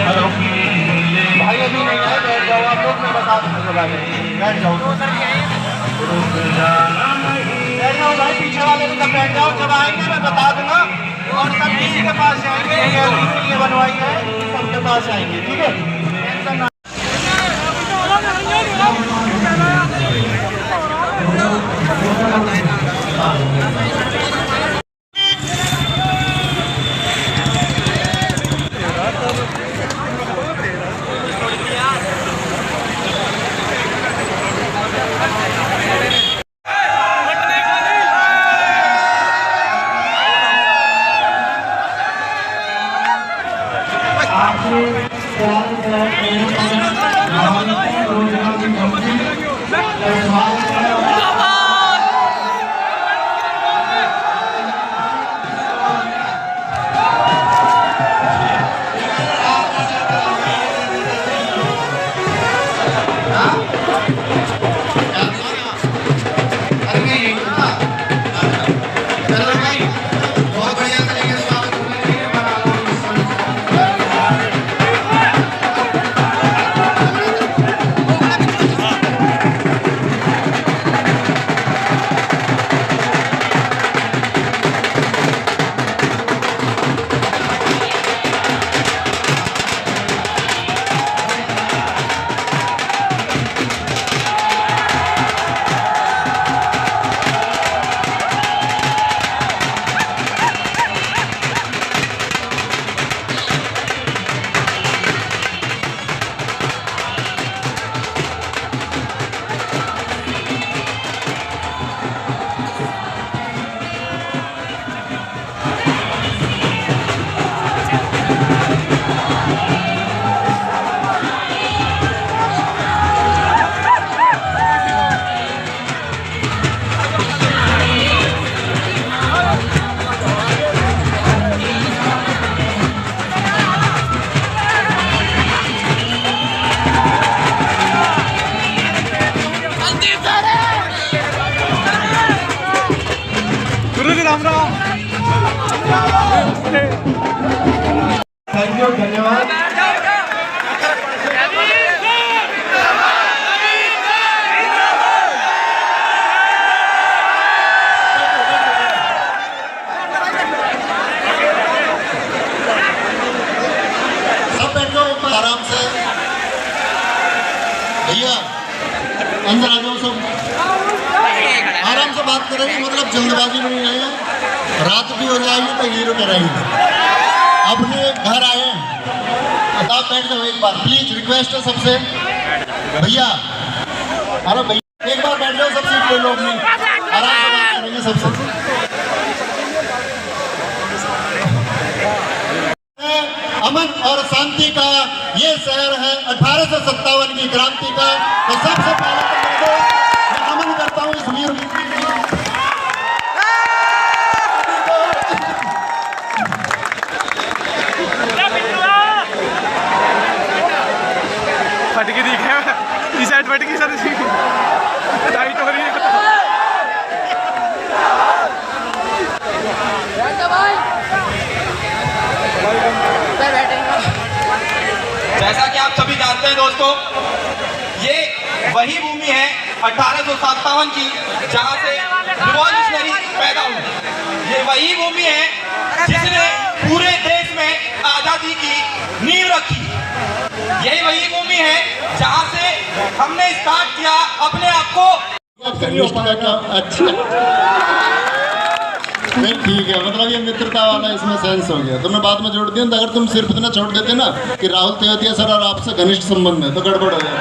Hello भाई, अभी नहीं आए, बैठ जाओ आप लोग, मैं बता दूँगा भाई, बैठ जाओ बैठ जाओ भाई, पीछे वाले को सब बैठ जाओ, जब आएंगे मैं बता दूंगा। और सब किसी के पास जाएंगे, गैलरी के लिए बनवाई है, सबके पास आएंगे, ठीक है। थैंक यू, धन्यवाद। सब बैठ जाओ ऊपर आराम से। भैया अंदर आ जाओ, सब आराम से बात करेंगे, मतलब जल्दबाजी में नहीं आए, रात भी हो जाएगी तो हीरो कराएंगे। अपने घर आए, आप बैठ जाओ एक बार प्लीज, रिक्वेस्ट है सबसे। भैया अरे भैया एक बार बैठ जाओ, सबसे कोई लोग नहीं, आराम से बात करेंगे सबसे। अमन और शांति का ये शहर है, 1857 की क्रांति का। तो सबसे पहले तो मैं अमन करता हूँ इस वीर फटकी दिख है, इस साइड फटकी सर टाइट हो रही है। जैसा कि आप सभी जानते हैं दोस्तों, ये वही भूमि है 1857 की जहां से रिवॉल्यूशनरी पैदा हुई। ये वही भूमि है जिसने पूरे देश में आजादी की नींव रखी। यही वही भूमि है जहां से हमने स्टार्ट किया अपने आप को। अच्छा नहीं, ठीक है, मतलब ये मित्रता वाला इसमें सेंस हो गया, तो मैं बाद में जोड़ दिया। तो अगर तुम सिर्फ इतना छोड़ देते ना कि राहुल तेवतिया सर और आपसे घनिष्ठ संबंध है तो गड़बड़ हो जाता।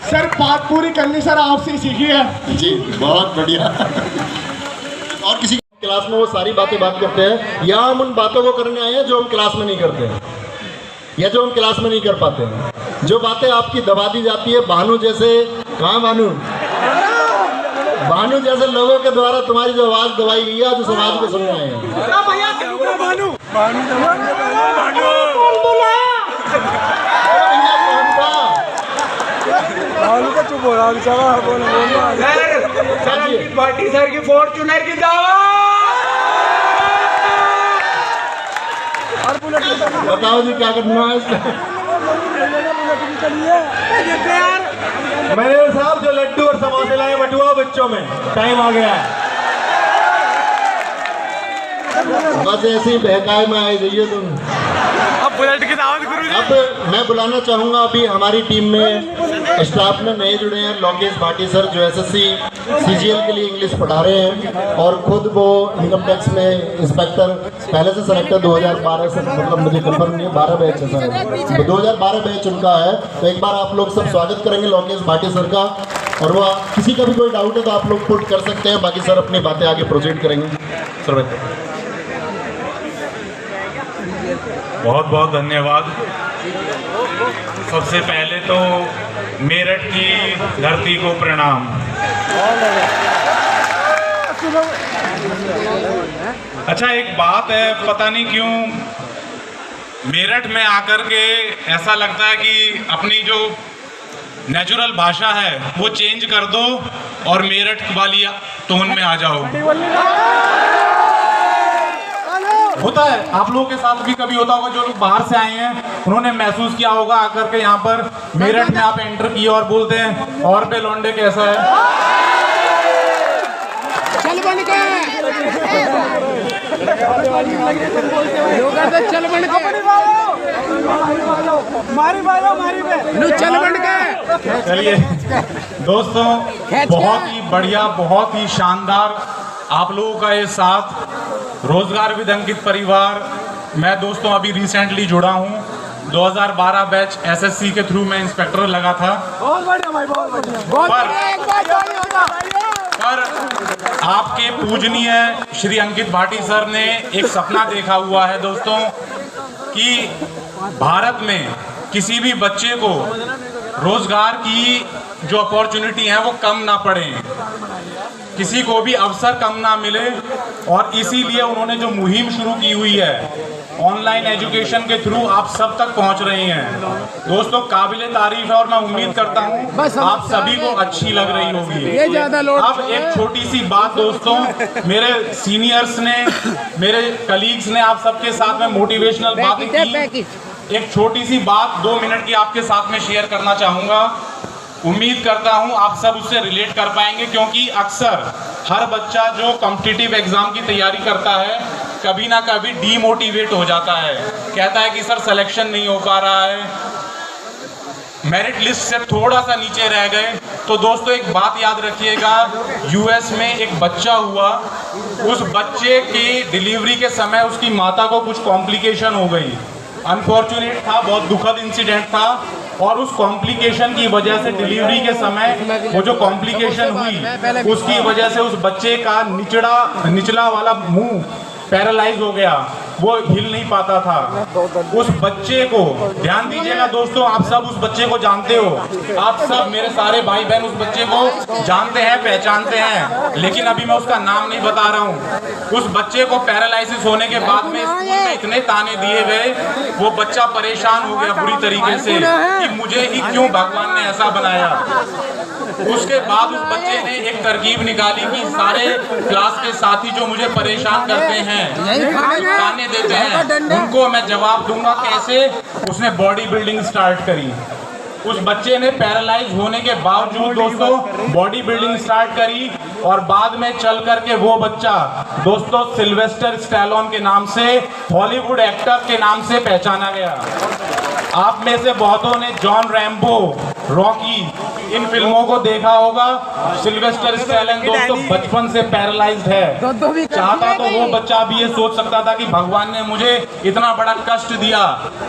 सर बात पूरी करनी सर आपसे सीखी है जी, बहुत बढ़िया। और किसी क्लास में वो सारी बात करते हैं, या हम उन बातों को करने आए हैं जो हम क्लास में नहीं करते हैं, या जो हम क्लास में नहीं कर पाते हैं। जो बातें आपकी दबा दी जाती है भानु जैसे, कहाँ भानु जैसे लोगों के द्वारा तुम्हारी जो आवाज दबाई गई है, जो समाज को सुनने आए हैं। चुप हो रहा पार्टी सर की फॉर्च्यूनर की दावा। बताओ जी क्या करना है इसका? मैंने साहब जो लड्डू और समोसे लाए बटुआ बच्चों में, टाइम आ गया है। बस ऐसे ही बहकाए में आई जाइए तुम। अब बुलेट की दावत गुरु जी। अब मैं बुलाना चाहूँगा, अभी हमारी टीम में स्टाफ में नए जुड़े हैं लोकेश भाटी सर, जो एसएससी सीजीएल के लिए इंग्लिश पढ़ा रहे हैं और खुद वो इनकम टैक्स में इंस्पेक्टर पहले से सेलेक्टर 2012 से, मतलब मुझे कंफर्म नहीं है, 12 बैच है सर, तो 2012 बैच उनका है। तो एक बार आप लोग सब स्वागत करेंगे लोकेश भाटी सर का, और वो किसी का भी कोई डाउट है तो आप लोग पुट कर सकते हैं, बाकी सर अपनी बातें आगे प्रोसीड करेंगे। सर बहुत बहुत धन्यवाद। सबसे पहले तो मेरठ की धरती को प्रणाम। अच्छा, एक बात है, पता नहीं क्यों मेरठ में आकर के ऐसा लगता है कि अपनी जो नेचुरल भाषा है वो चेंज कर दो और मेरठ वाली टोन में आ जाओ। होता है, आप लोगों के साथ भी कभी होता होगा, जो लोग बाहर से आए हैं उन्होंने महसूस किया होगा आकर के यहाँ पर मेरठ में आप एंटर किए और बोलते हैं और पे लौंडे कैसा है। चल बन के चल बन के चल बन के। चलिए दोस्तों, बहुत ही बढ़िया, बहुत ही शानदार आप लोगों का ये साथ। रोजगार विद अंकित परिवार, मैं दोस्तों अभी रिसेंटली जुड़ा हूँ। 2012 बैच एसएससी के थ्रू मैं इंस्पेक्टर लगा था। बहुत बढ़िया भाई, बहुत बढ़िया। पर आपके पूजनीय श्री अंकित भाटी सर ने एक सपना देखा हुआ है दोस्तों कि भारत में किसी भी बच्चे को रोजगार की जो अपॉर्चुनिटी है वो कम ना पड़े, किसी को भी अवसर कम ना मिले, और इसीलिए उन्होंने जो मुहिम शुरू की हुई है ऑनलाइन एजुकेशन के थ्रू आप सब तक पहुंच रहे हैं। दोस्तों काबिले तारीफ है और मैं उम्मीद करता हूं आप सभी को अच्छी लग रही होगी। अब एक छोटी सी बात दोस्तों, मेरे सीनियर्स ने, मेरे कलीग्स ने आप सबके साथ में मोटिवेशनल बातें की। एक छोटी सी बात 2 मिनट की आपके साथ में शेयर करना चाहूँगा। उम्मीद करता हूं आप सब उससे रिलेट कर पाएंगे, क्योंकि अक्सर हर बच्चा जो कॉम्पिटिटिव एग्जाम की तैयारी करता है कभी ना कभी डीमोटिवेट हो जाता है, कहता है कि सर सिलेक्शन नहीं हो पा रहा है, मेरिट लिस्ट से थोड़ा सा नीचे रह गए। तो दोस्तों एक बात याद रखिएगा, यूएस में एक बच्चा हुआ, उस बच्चे की डिलीवरी के समय उसकी माता को कुछ कॉम्प्लिकेशन हो गई। अनफॉर्चुनेट था, बहुत दुखद इंसिडेंट था, और उस कॉम्प्लिकेशन की वजह से डिलीवरी के समय वो जो कॉम्प्लिकेशन हुई उसकी वजह से उस बच्चे का निचला वाला मुंह पैरालाइज हो गया, वो हिल नहीं पाता था। उस बच्चे को ध्यान दीजिएगा दोस्तों, आप सब उस बच्चे को जानते हो, आप सब मेरे सारे भाई बहन उस बच्चे को जानते हैं, पहचानते हैं, लेकिन अभी मैं उसका नाम नहीं बता रहा हूँ। उस बच्चे को पैरालाइसिस होने के बाद में स्कूल में इतने ताने दिए गए, वो बच्चा परेशान हो गया बुरी तरीके से कि मुझे ही क्यों भगवान ने ऐसा बनाया। उसके बाद उस बच्चे ने एक तरकीब निकाली कि सारे क्लास के साथी जो मुझे परेशान करते हैं, ताने देते हैं, उनको मैं जवाब दूंगा कैसे। उसने बॉडी बिल्डिंग स्टार्ट करी। उस बच्चे ने पैरालाइज होने के बावजूद दोस्तों बॉडी बिल्डिंग स्टार्ट करी, और बाद में चल करके वो बच्चा दोस्तों सिल्वेस्टर स्टैलोन के नाम से, हॉलीवुड एक्टर के नाम से पहचाना गया। आप में से बहुतों ने जॉन रैम्बो, रॉकी, इन फिल्मों को देखा होगा। सिल्वेस्टर स्टैलोन दोस्तों बचपन से पैरालाइज्ड है। चाहता तो वो बच्चा भी ये सोच सकता था कि भगवान ने मुझे इतना बड़ा कष्ट दिया,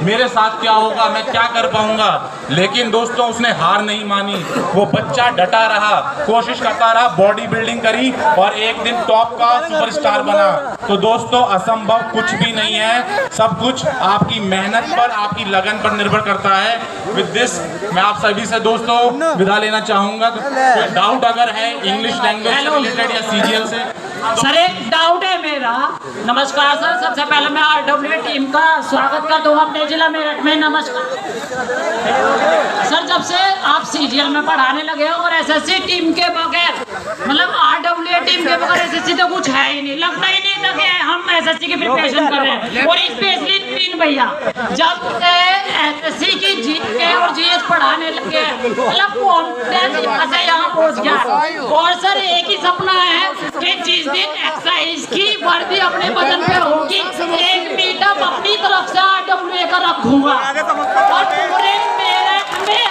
मेरे साथ क्या होगा, मैं क्या कर पाऊंगा, लेकिन दोस्तों उसने हार नहीं मानी। वो बच्चा डटा रहा, कोशिश करता रहा, बॉडी बिल्डिंग करी और एक दिन टॉप का सुपरस्टार बना। तो दोस्तों असंभव कुछ भी नहीं है, सब कुछ आपकी मेहनत पर, आपकी लगन पर निर्भर करता है। विद दिस मैं आप सभी से दोस्तों विदा लेना चाहूंगा। कोई डाउट अगर है इंग्लिश लैंग्वेज से रिलेटेड या सीजीएल से? सर एक डाउट है मेरा। नमस्कार सर, सबसे पहले मैं आरडब्ल्यू टीम का स्वागत करता हूँ अपने जिला मेरठ में। नमस्कार सर, जब से आप सीजीएल में पढ़ाने लगे हो और एसएससी टीम के बगैर, मतलब आरडब्ल्यू टीम के बगैर एसएससी तो कुछ है ही नहीं, लगता ही नहीं था कि हम एसएससी की प्रिपरेशन कर रहे हैं। और स्पेशली तीन भैया जब से एसएससी की जीके और जीएस पढ़ाने लगे मतलब कॉन्फिडेंस से यहाँ पहुँच गया। और सर एक ही सपना है कि जिस दिन एक्साइज की वर्दी अपने बदन पे होगी एक मीटअप अपनी तरफ से RWA का रखूंगा और पूरे मेरठ में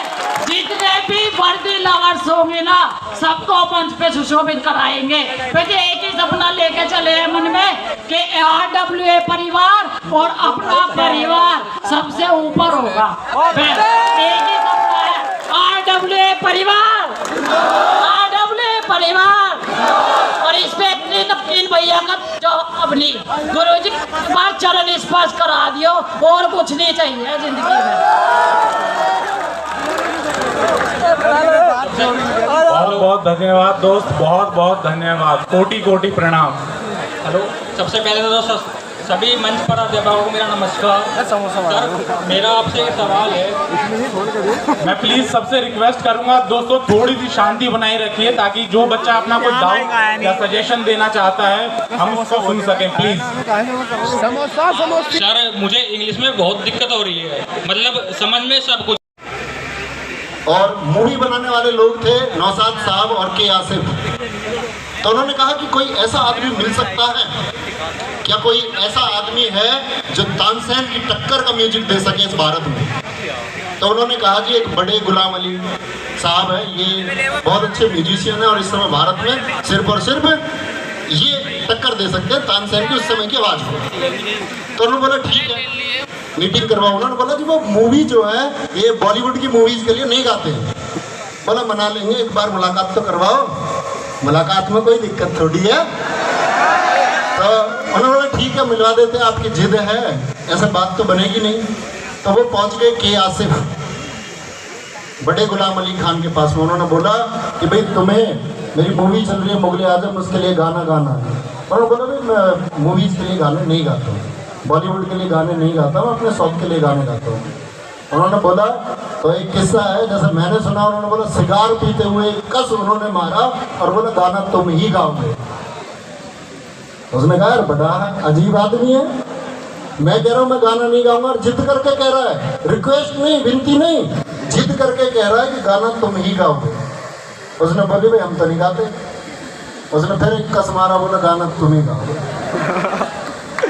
जितने भी वर्दी लवर्स होंगे ना सबको मंच पे सुशोभित कराएंगे। क्योंकि एक ही सपना लेके चले हैं मन में कि RWA परिवार और अपना परिवार सबसे ऊपर होगा। एक ही सपना है RWA परिवार, RWA परिवार। और इस पे तीन भैया का जो अपनी गुरुजी बार चरण स्पर्श करा दियो और कुछ नहीं चाहिए जिंदगी में। बहुत बहुत धन्यवाद दोस्त, बहुत बहुत धन्यवाद, कोटि कोटि प्रणाम। हेलो, सबसे पहले तो सभी मंच पर अध्यापकों को मेरा नमस्कार। सर मेरा आपसे एक सवाल है। मैं प्लीज सबसे रिक्वेस्ट करूंगा दोस्तों थोड़ी सी शांति बनाए रखिए ताकि जो बच्चा अपना कोई डाउट या सजेशन देना चाहता है हम उसको सुन सकें प्लीज। सर मुझे इंग्लिश में बहुत दिक्कत हो रही है, मतलब समझ में सब कुछ। और मूवी बनाने वाले लोग थे नौशाद साहब और के आसिफ। तो उन्होंने कहा कि कोई ऐसा आदमी मिल सकता है क्या, कोई ऐसा आदमी है जो तानसेन की टक्कर का म्यूजिक दे सके इस भारत में। तो उन्होंने कहा जी एक बड़े गुलाम अली साहब है, ये बहुत अच्छे म्यूजिशियन है और इस समय भारत में सिर्फ और सिर्फ ये टक्कर दे सकते हैं तानसेन की उस समय की आवाज़ को। तो उन्होंने बोला ठीक है मीटिंग करवाओ। उन्होंने बोला जी वो मूवी जो है ये बॉलीवुड की मूवीज के लिए नहीं गाते हैं। बोला मना लेंगे, एक बार मुलाकात तो करवाओ, मुलाकात में कोई दिक्कत थोड़ी है। तो उन्होंने बोला ठीक है मिलवा देते हैं, आपकी जिद है ऐसा बात तो बनेगी नहीं। तो वो पहुंच गए के आसिफ बड़े गुलाम अली खान के पास में। उन्होंने बोला कि भाई तुम्हें मेरी मूवी चल रही है मुगले आजम, उसके लिए गाना गाना। उन्होंने बोला भाई मैं मूवीज़ के लिए गाने नहीं गाता हूँ, बॉलीवुड के लिए गाने नहीं गाता हूँ, अपने शौक के लिए गाने गाता हूँ। उन्होंने बोला तो एक किस्सा है जैसे मैंने सुना। उन्होंने बोला सिगार पीते हुए कस उन्होंने मारा और बोला गाना तुम ही गाओगे। उसने कहा यार बड़ा अजीब आदमी है, मैं कह रहा हूँ मैं गाना नहीं गाऊंगा और जिद करके कह रहा है, रिक्वेस्ट नहीं विनती नहीं, जिद करके कह रहा है कि गाना तुम ही गाओगे। उसने बोली भाई हम तो नहीं गाते। उसने फिर एक कस मारा, बोला गाना तुम ही गाओगे।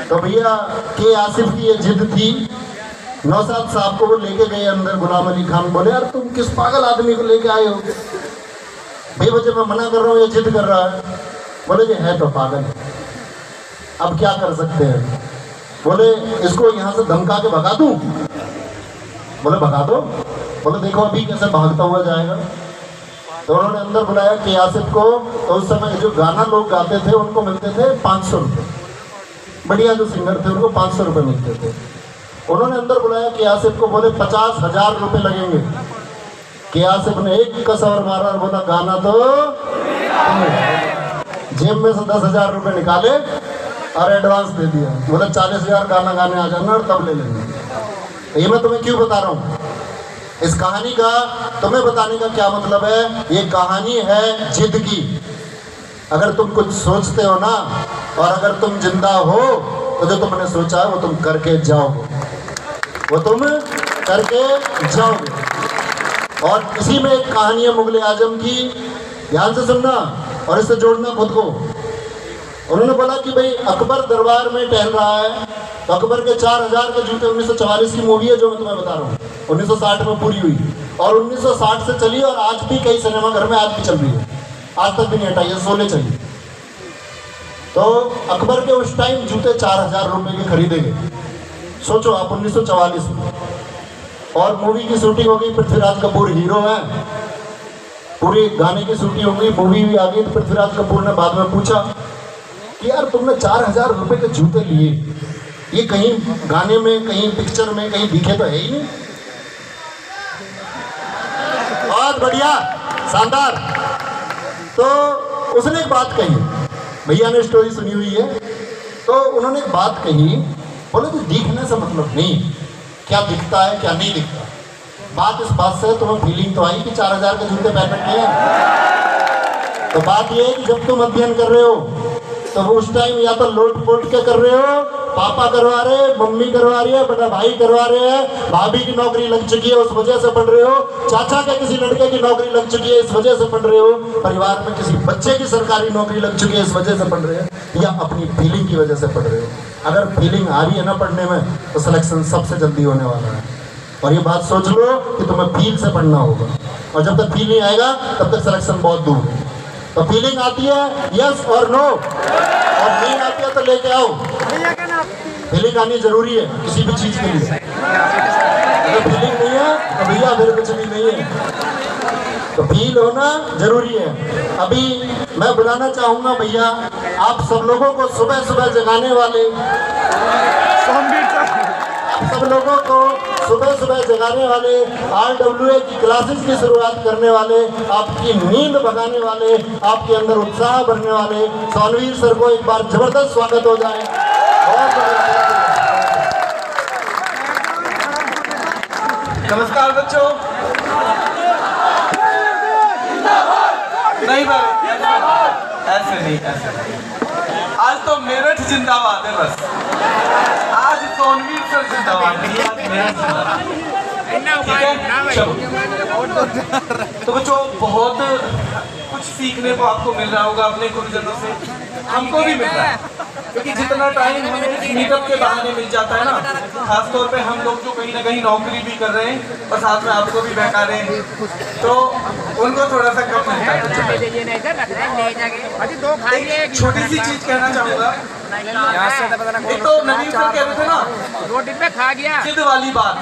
तो भैया के आसिफ की ये जिद थी। नौशाद साहब को वो लेके गए अंदर गुलाम अली खान। बोले यार तुम किस पागल आदमी को लेके आए हो भाई, बच्चे मैं मना कर रहा हूँ ये जिद कर रहा है। बोले जी है तो पागल, अब क्या कर सकते हैं। बोले इसको यहाँ से धमका के भगा दूँ। बोले भगा दो। बोले देखो अभी कैसे भागता हुआ जाएगा। तो उन्होंने अंदर बुलाया के आसिफ को। तो उस समय जो गाना लोग गाते थे उनको मिलते थे 500 रुपये, बढ़िया जो सिंगर थे उनको 500 रुपये मिलते थे। उन्होंने अंदर बुलाया के आसिफ को। बोले 50,000 रुपये लगेंगे। के आसिफ ने एक कसौर मारा और बोला गाना तो जेब में से 10,000 रुपये निकाले और एडवांस दे दिया। बोला 40,000 गाना गाने आ जाना और तब ले लेंगे। ये मैं तुम्हें क्यों बता रहा हूँ, इस कहानी का तुम्हें बताने का क्या मतलब है। ये कहानी है जिद की। अगर तुम कुछ सोचते हो ना और अगर तुम जिंदा हो तो जो तुमने सोचा है वो तुम करके जाओगे, वो तुम करके जाओगे। और इसी में एक कहानी है मुगले आजम की, ध्यान से सुनना और इससे जोड़ना खुद को। उन्होंने बोला कि भाई अकबर दरबार में टहल रहा है तो अकबर के 4,000 के जूते 1944 की मूवी है जो मैं तुम्हें बता रहा हूँ, 1960 में पूरी हुई और 1960 से चली और आज भी कई सिनेमाघर में आज भी चल रही है, आज तक भी नहीं हटाई है, 16 चली। तो अकबर के उस टाइम जूते 4,000 रुपये के खरीदे गए। सोचो आप 1944 में। और मूवी की शूटिंग हो गई, पृथ्वीराज कपूर हीरो है, पूरी गाने की शूटिंग हो गई, मूवी भी आ गई। तो पृथ्वीराज कपूर ने बाद में पूछा कि यार तुमने 4,000 रुपये के जूते लिए, ये कहीं गाने में कहीं पिक्चर में कहीं दिखे तो है ही नहीं। बहुत बढ़िया, शानदार। तो उसने एक बात कही, भैया ने स्टोरी सुनी हुई है। तो उन्होंने एक बात कही, बोले तो दिखने से मतलब नहीं, क्या दिखता है क्या नहीं दिखता। बात इस बात से तुम्हें फीलिंग तो आई कि 4,000 के जूते पहन रखे हैं। तो बात ये है कि जब तुम अध्ययन कर रहे हो तो वो उस टाइम या तो लोट पोट के कर रहे हो पापा करवा रहे हैं, मम्मी करवा रही है, बड़ा भाई करवा रहे हैं, भाभी की नौकरी लग चुकी है उस वजह से पढ़ रहे हो, चाचा के किसी लड़के की नौकरी लग चुकी है इस वजह से पढ़ रहे हो, परिवार में किसी बच्चे की सरकारी नौकरी लग चुकी है इस वजह से पढ़ रहे हो, या अपनी फीलिंग की वजह से पढ़ रहे हो। अगर फीलिंग आ रही है ना पढ़ने में तो सिलेक्शन सबसे जल्दी होने वाला है। और ये बात सोच लो कि तुम्हें फील से पढ़ना होगा, और जब तक फील नहीं आएगा तब तक सिलेक्शन बहुत दूर है। तो फीलिंग आती है यस और नो, और नहीं आती है तो लेके आओ। फीलिंग आनी जरूरी है किसी भी चीज के लिए। अगर फीलिंग नहीं है तो भैया फिर कुछ भी नहीं है। तो फील होना जरूरी है। अभी मैं बुलाना चाहूंगा भैया आप सब लोगों को सुबह सुबह जगाने वाले, सब लोगों को सुबह सुबह जगाने वाले, RWA की क्लासेस की शुरुआत करने वाले, आपकी नींद भगाने वाले, आपके अंदर उत्साह भरने वाले सोनवीर सर को एक बार जबरदस्त स्वागत हो जाए। नमस्कार बच्चों। नहीं भाई ऐसे नहीं, आज तो मेरठ जिंदाबाद है बस। आज सोनवीर सर जिंदाबाद नहीं, आज मेरठ जिंदाबाद। ठीक है चलो। तो बच्चों बहुत कुछ सीखने को आपको मिल रहा होगा अपने गुरुजनों से, हमको भी मिल रहा है, क्योंकि जितना टाइम हमें मीटअप के बहाने मिल जाता है ना, खासतौर पे हम लोग जो कहीं ना कहीं नौकरी भी कर रहे हैं और साथ में आपको भी बहका रहे हैं, तो उनको थोड़ा सा कम मिलता है। एक छोटी सी चीज कहना चाहूँगा, एक तो नवीन सर कह रहे थे ना रोटी पे खा गया जिद वाली बात,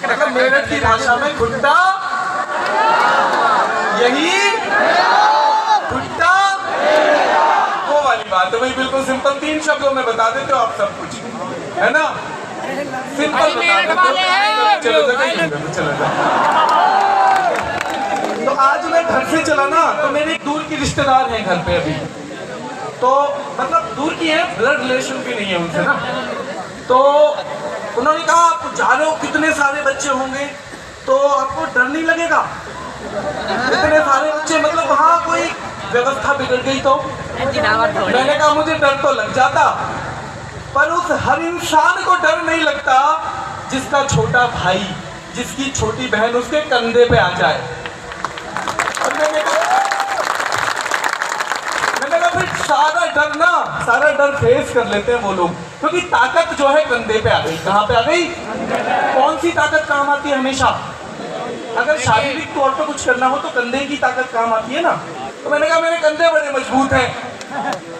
मतलब मेरठ की भाषा में खुट्टा, यही खुट्टा वो वाली बात है भाई। बिल्कुल सिंपल 3 शब्दों में बता देते हो आप सब कुछ, है ना? सिंपल बता देते हो। चलो तो आज मैं घर से चला ना, तो मेरे एक दूर की रिश्तेदार हैं घर पे अभी, तो मतलब दूर की है, ब्लड रिलेशन भी नहीं है उनसे ना। तो उन्होंने कहा आप जा रहे हो, कितने सारे बच्चे होंगे, तो आपको डर नहीं लगेगा? इतने सारे बच्चे, मतलब वहाँ कोई व्यवस्था बिगड़ गई तो? मैंने कहा मुझे डर तो लग जाता, पर उस हर इंसान को डर नहीं लगता जिसका छोटा भाई, जिसकी छोटी बहन उसके कंधे पे आ जाए। और मैंने कहा फिर सारा डर फेस कर लेते हैं वो लोग, क्योंकि ताकत जो है कंधे पे आ गई। कहाँ पे आ गई? कौन सी ताकत काम आती है हमेशा? अगर शारीरिक तौर पर कुछ करना हो तो कंधे की ताकत काम आती है ना। तो मैंने कहा मेरे कंधे बड़े मजबूत हैं,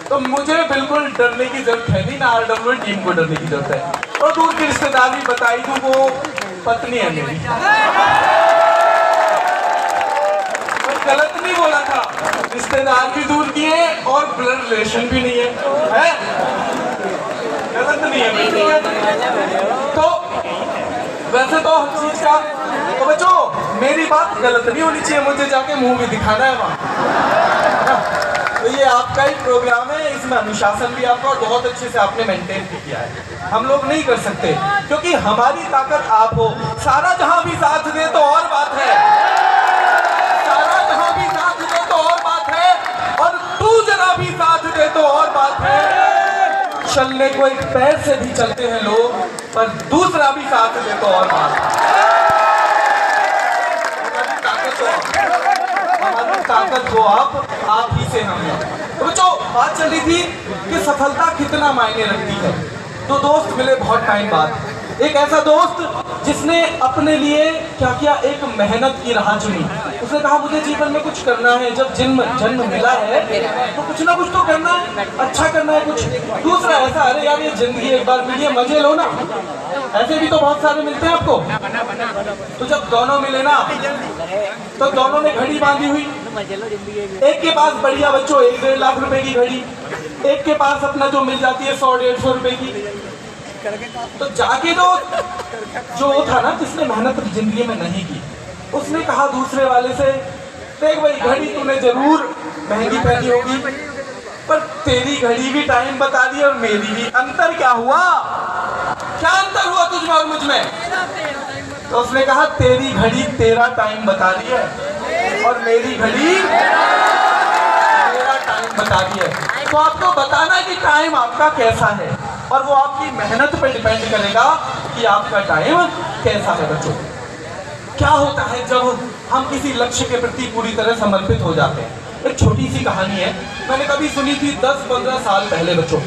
तो मुझे बिल्कुल डरने की जरूरत है नहीं, ना RWA टीम को डरने की जरूरत है। और दूर की रिश्तेदार भी बताई दूं, वो पत्नी है मेरी। गलत नहीं बोला था, रिश्तेदार भी दूर की है और ब्लड रिलेशन भी नहीं है, गलत नहीं है भाई। तो वैसे तो हर चीज का, तो बच्चों मेरी बात गलत नहीं होनी चाहिए, मुझे जाके मुंह भी दिखाना है वहाँ। तो ये आपका ही प्रोग्राम है, इसमें अनुशासन भी आपका और बहुत अच्छे से आपने मेंटेन भी किया है। हम लोग नहीं कर सकते क्योंकि हमारी ताकत आप हो। सारा जहां भी साथ दे तो और बात है, सारा जहां भी साथ दे तो और बात है, और तू जरा भी साथ दे तो और बात है। चलने को एक पैर से भी चलते हैं लोग, पर दूसरा भी साथ दे तो और बात है। ताकत हो आप ही से हम हैं। तो बच्चों बात चल रही थी कि सफलता कितना मायने रखती है। तो दोस्त मिले बहुत टाइम बाद, एक ऐसा दोस्त जिसने अपने लिए क्या किया, एक मेहनत की राह चुनी। उसने कहा मुझे जीवन में कुछ करना है, जब जन्म मिला है तो कुछ ना कुछ तो करना है, अच्छा करना है कुछ। दूसरा ऐसा, अरे यार ये जिंदगी एक बार मिली है, मजे लो ना, ऐसे भी तो बहुत सारे मिलते हैं आपको। तो जब दोनों मिले ना, तो दोनों ने घड़ी बांधी हुई। एक के पास बढ़िया बच्चों 1-1.5 लाख रुपए की घड़ी, एक के पास अपना जो मिल जाती है 100-150 रुपए की। तो जाके जो था ना, जिसने मेहनत जिंदगी में नहीं की, उसने कहा दूसरे वाले से, देख भाई घड़ी तूने जरूर महंगी पहनी होगी, पर तेरी घड़ी भी टाइम बता दी और मेरी भी, अंतर क्या हुआ? क्या अंतर हुआ तुझ में और मुझ में? तो उसने कहा तेरी घड़ी तेरा टाइम बता रही है और मेरी घड़ी मेरा टाइम बता रही है। तो आपको बताना कि टाइम आपका कैसा है। और वो आपकी मेहनत पे डिपेंड करेगा कि आपका टाइम कैसा है बच्चों। क्या होता है जब हम किसी लक्ष्य के प्रति पूरी तरह समर्पित हो जाते हैं। एक छोटी सी कहानी है, मैंने कभी सुनी थी 10-15 साल पहले बच्चों।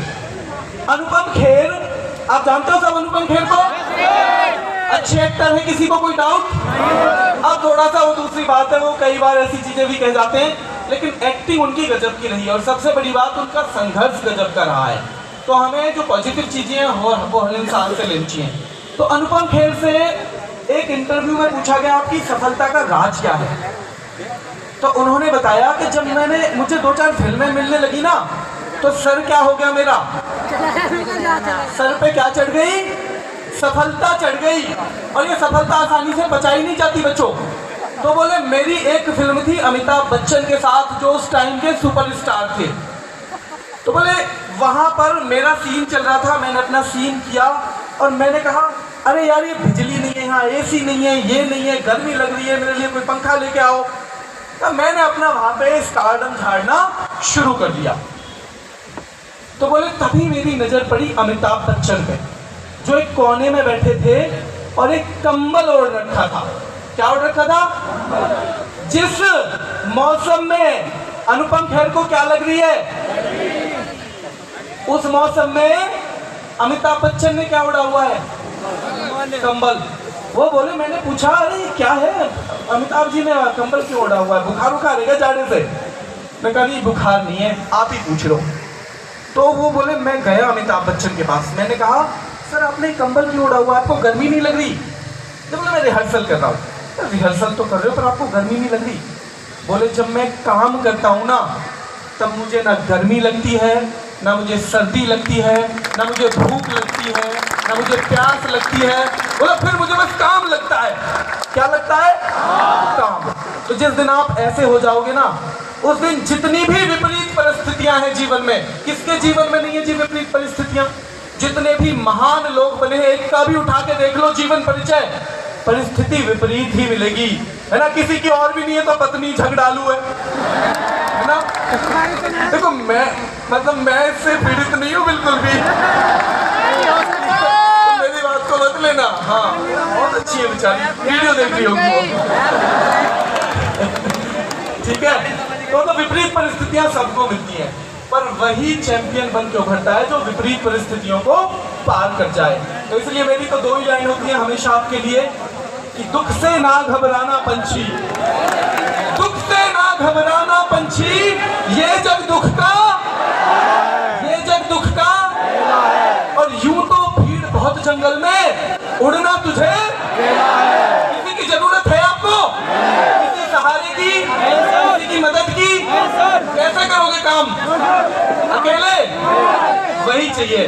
अनुपम खेर, आप जानते हो सब अनुपम खेर को? अच्छे एक्टर है, किसी को कोई डाउट? अब थोड़ा सा वो दूसरी बात है, वो कई बार ऐसी चीजें भी कह जाते हैं, लेकिन एक्टिंग उनकी गजब की रही है और सबसे बड़ी बात उनका संघर्ष गजब का रहा है। तो हमें जो पॉजिटिव चीजें हैं वो हर इंसान से लेनी चाहिए। तो अनुपम खेर से एक इंटरव्यू में पूछा गया आपकी सफलता का राज क्या है, तो उन्होंने बताया कि जब मुझे 2-4 फिल्में मिलने लगी ना, तो सर क्या हो गया मेरा, सर पे क्या चढ़ गई, सफलता चढ़ गई, और ये सफलता आसानी से बचाई नहीं जाती बच्चों। तो बोले मेरी एक फिल्म थी अमिताभ बच्चन के साथ जो उस टाइम के सुपरस्टार थे। तो बोले वहां पर मेरा सीन चल रहा था, मैंने अपना सीन किया और मैंने कहा अरे यार ये बिजली नहीं है यहाँ, एसी नहीं है, ये नहीं है, गर्मी लग रही है, मेरे लिए कोई पंखा लेके आओ। तो मैंने अपना वहां पे स्टारडम झाड़ना शुरू कर दिया। तो बोले तभी मेरी नजर पड़ी अमिताभ बच्चन पे, जो एक कोने में बैठे थे और एक कंबल ओढ़ रखा था। क्या ओढ़ रखा था? जिस मौसम में अनुपम खेर को क्या लग रही है, उस मौसम में अमिताभ बच्चन ने क्या ओढ़ा हुआ है, कंबल। वो बोले, मैंने पूछा अरे क्या है अमिताभ जी ने कंबल क्यों ओढ़ा हुआ है, बुखार है क्या जाड़े से? मैं कहा नहीं बुखार नहीं है, आप ही पूछ लो। तो वो बोले मैं गया अमिताभ बच्चन के पास, मैंने कहा सर आपने कंबल क्यों ओढ़ा हुआ, आपको गर्मी नहीं लग रही? तो बोले मैं रिहर्सल कर रहा हूँ। रिहर्सल तो कर रहे हो पर आपको गर्मी नहीं लग रही? बोले जब मैं काम करता हूँ ना तब मुझे ना गर्मी लगती है, ना मुझे सर्दी लगती है, ना मुझे भूख लगती है, ना मुझे प्यास लगती है। बोला फिर मुझे बस काम लगता है। क्या लगता है? काम। तो जिस दिन आप ऐसे हो जाओगे ना, उस दिन जितनी भी विपरीत परिस्थितियां हैं जीवन में, किसके जीवन में नहीं है जी विपरीत परिस्थितियां? जितने भी महान लोग बने हैं, एक का भी उठा के देख लो जीवन परिचय, परिस्थिति विपरीत ही मिलेगी, है ना? किसी की और भी नहीं है तो पत्नी झगड़ालू है ना? देखो मैं इससे पीड़ित नहीं हूँ बिल्कुल भी, तो मेरी बात को मत लेना। हाँ बहुत अच्छी है बेचारी, वीडियो देख रही होगी वो। ठीक है, तो विपरीत परिस्थितियां सबको मिलती हैं, पर वही चैंपियन बन के उभरता है जो विपरीत परिस्थितियों को पार कर जाए। तो इसलिए मेरी तो 2 ही लाइन होती है हमेशा आपके लिए कि दुख से ना घबराना पंछी, दुख से ना घबराना पंछी, ये जग दुख का, ये जग दुख का। और यूं तो भीड़ बहुत जंगल में, उड़ना तुझे किसी की जरूरत है आपको, किसी सहारे की, किसी की मदद की, कैसे करोगे काम अकेले? वही चाहिए।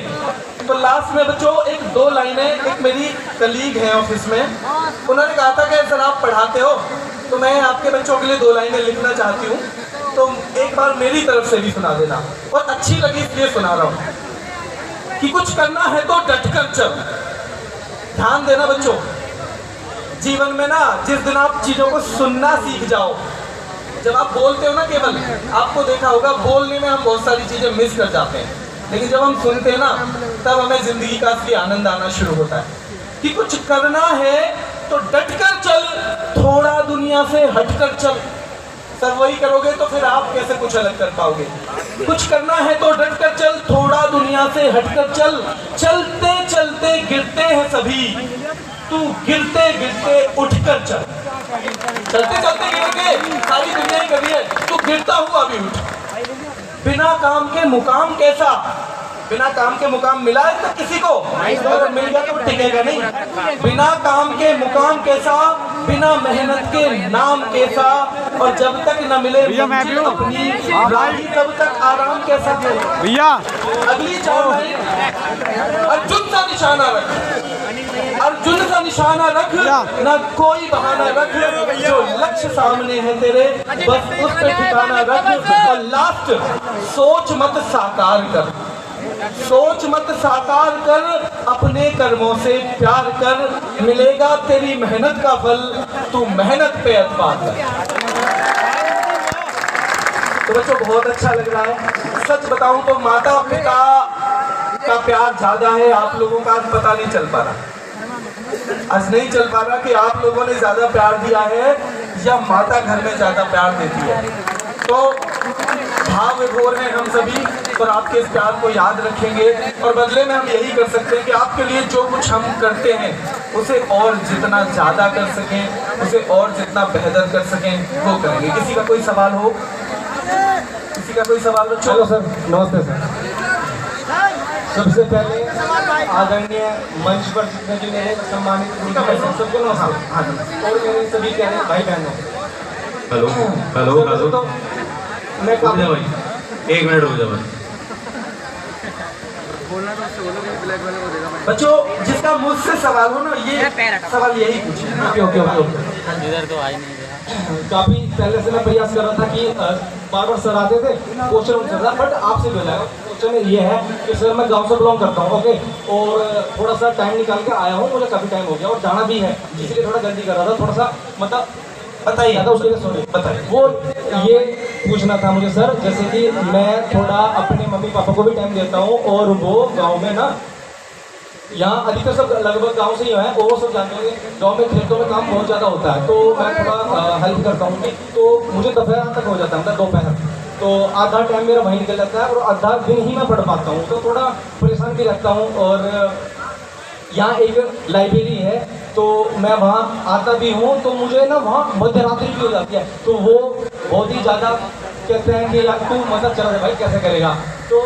तो लास्ट में बच्चों 1-2 लाइनें, एक मेरी कलीग है ऑफिस में, उन्होंने कहा था कि सर आप पढ़ाते हो तो मैं आपके बच्चों के लिए 2 लाइनें लिखना चाहती हूँ, तो एक बार मेरी तरफ से भी सुना देना। और अच्छी लगी इसलिए सुना रहा हूँ कि कुछ करना है तो डटकर चल। ध्यान देना बच्चों, जीवन में ना जिस दिन आप चीजों को सुनना सीख जाओ, जब आप बोलते हो ना, केवल आपको देखा होगा बोलने में हम बहुत सारी चीजें मिस कर जाते हैं, लेकिन जब हम सुनते हैं ना तब हमें जिंदगी का असली आनंद आना शुरू होता है। कि कुछ करना है तो डटकर चल, थोड़ा दुनिया से हटकर चल। सर वही करोगे तो फिर आप कैसे कुछ अलग कर पाओगे? कुछ करना है तो डटकर चल, थोड़ा दुनिया से हटकर चल। चलते चलते गिरते हैं सभी, तू गिरते गिरते उठकर चल। चलते चलते गिरोगे, सारी दुनिया ही कभी है, तू गिरता हुआ भी उठ। बिना काम के मुकाम कैसा? बिना काम के मुकाम मिला है तक किसी को? अगर मिल गया तो टिकेगा नहीं। बिना काम के मुकाम कैसा, बिना मेहनत के नाम कैसा, और जब तक न मिले अपनी राही तब तक आराम कैसा? भैया अगली 4 लाइन, अर्जुन सा निशाना रख, अर्जुन सा निशाना रख, ना कोई बहाना रख, जो लक्ष्य सामने है तेरे बस उस पे ठिकाना रख। और लास्ट, सोच मत साकार कर, सोच मत साकार कर, अपने कर्मों से प्यार कर, मिलेगा तेरी मेहनत का फल, तू मेहनत पे एतबार कर। तो बच्चों बहुत अच्छा लग रहा है। सच बताऊं तो माता पिता आपका प्यार ज्यादा है, आप लोगों का आज पता नहीं चल पा रहा। आज नहीं चल पा रहा कि आप लोगों ने ज्यादा प्यार दिया है या माता घर में ज्यादा प्यार देती है। तो भाव विभोर हैं हम सभी और आपके इस प्यार को याद रखेंगे और बदले में हम यही कर सकते हैं कि आपके लिए जो कुछ हम करते हैं उसे और जितना ज्यादा कर सकें, उसे और जितना बेहतर कर सकें वो करेंगे। किसी का कोई सवाल हो? किसी का कोई सवाल हो? चलो सर, नमस्ते सर। सबसे पहले आदरणीय मंच पर जितने भी मेरे सम्मानित गुरुजी हैं, सबको नमस्कार। हाँ जी, और मेरे सभी प्यारे भाई बहनों, हेलो हेलो हेलो। तो मैं काफी भाई 1 मिनट रुक जाओ भाई। बच्चों जिसका मुझसे सवाल हो ना, ये सवाल यही पूछे। ओके। इधर तो आई नहीं। काफी पहले से मैं प्रयास कर रहा था कि बार बार सर आते थे, क्वेश्चन उनसे था, बट आपसे भी हो जाएगा। क्वेश्चन ये है कि सर मैं गांव से बिलोंग करता हूँ, ओके, और थोड़ा सा टाइम निकाल के आया हूँ, मुझे काफी टाइम हो गया और जाना भी है, इसलिए थोड़ा जल्दी कर रहा था, थोड़ा सा मतलब बताइए था उसके लिए, सॉरी बताइए। वो ये पूछना था मुझे सर, जैसे कि मैं थोड़ा अपने मम्मी पापा को भी टाइम देता हूँ और वो गाँव में ना, यहाँ अधिकतर सब लगभग गांव से ही है, वो सब जानते हैं गांव में खेतों में काम बहुत ज़्यादा होता है, तो मैं थोड़ा हेल्प करता हूँ। तो मुझे दोपहर तक हो जाता है, मतलब दोपहर, तो आधा टाइम मेरा वहीं निकल जाता है और आधा दिन ही मैं पढ़ पाता हूँ, तो थोड़ा परेशान भी रहता हूँ। और यहाँ एक लाइब्रेरी है, तो मैं वहाँ आता भी हूँ, तो मुझे ना वहाँ मध्य रात्रि भी हो जाती है, तो वो बहुत ही ज़्यादा कहते हैं कि यार तू मतलब चल रहा भाई कैसे करेगा। तो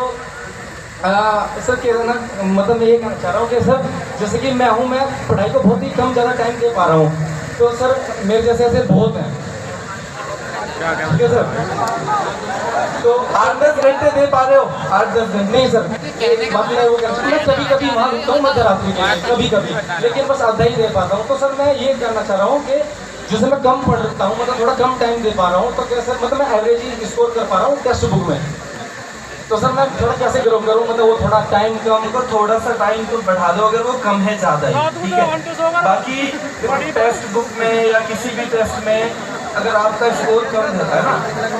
सर कह ना, मतलब मैं ये कहना चाह रहा हूँ कि सर जैसे कि मैं हूँ, मैं पढ़ाई को बहुत ही कम ज़्यादा टाइम दे पा रहा हूँ, तो सर मेरे जैसे ऐसे बहुत हैं, ठीक है सर। तो 8-10 घंटे दे पा रहे हो? 8-10 घंटे नहीं सर, मतलब वो मैं कभी कभी वहाँ रुकता हूँ मध्य रात्रि के, कभी कभी, लेकिन बस आधा ही दे पाता हूँ। तो सर मैं ये कहना चाह रहा हूँ कि जैसे मैं कम पढ़ता हूँ, मतलब थोड़ा कम टाइम दे पा रहा हूँ, तो कैसे मतलब मैं एवरेज ही स्कोर कर पा रहा हूँ टेक्स्ट बुक में, तो सर मैं थोड़ा कैसे ग्रो करूँ, मतलब वो थोड़ा टाइम कम, तो थोड़ा सा टाइम तो बढ़ा दो अगर वो कम है ज़्यादा ही, ठीक है। बाकी टेक्स्ट बुक में या किसी भी टेस्ट में अगर आपका स्कोर कम रहता है ना,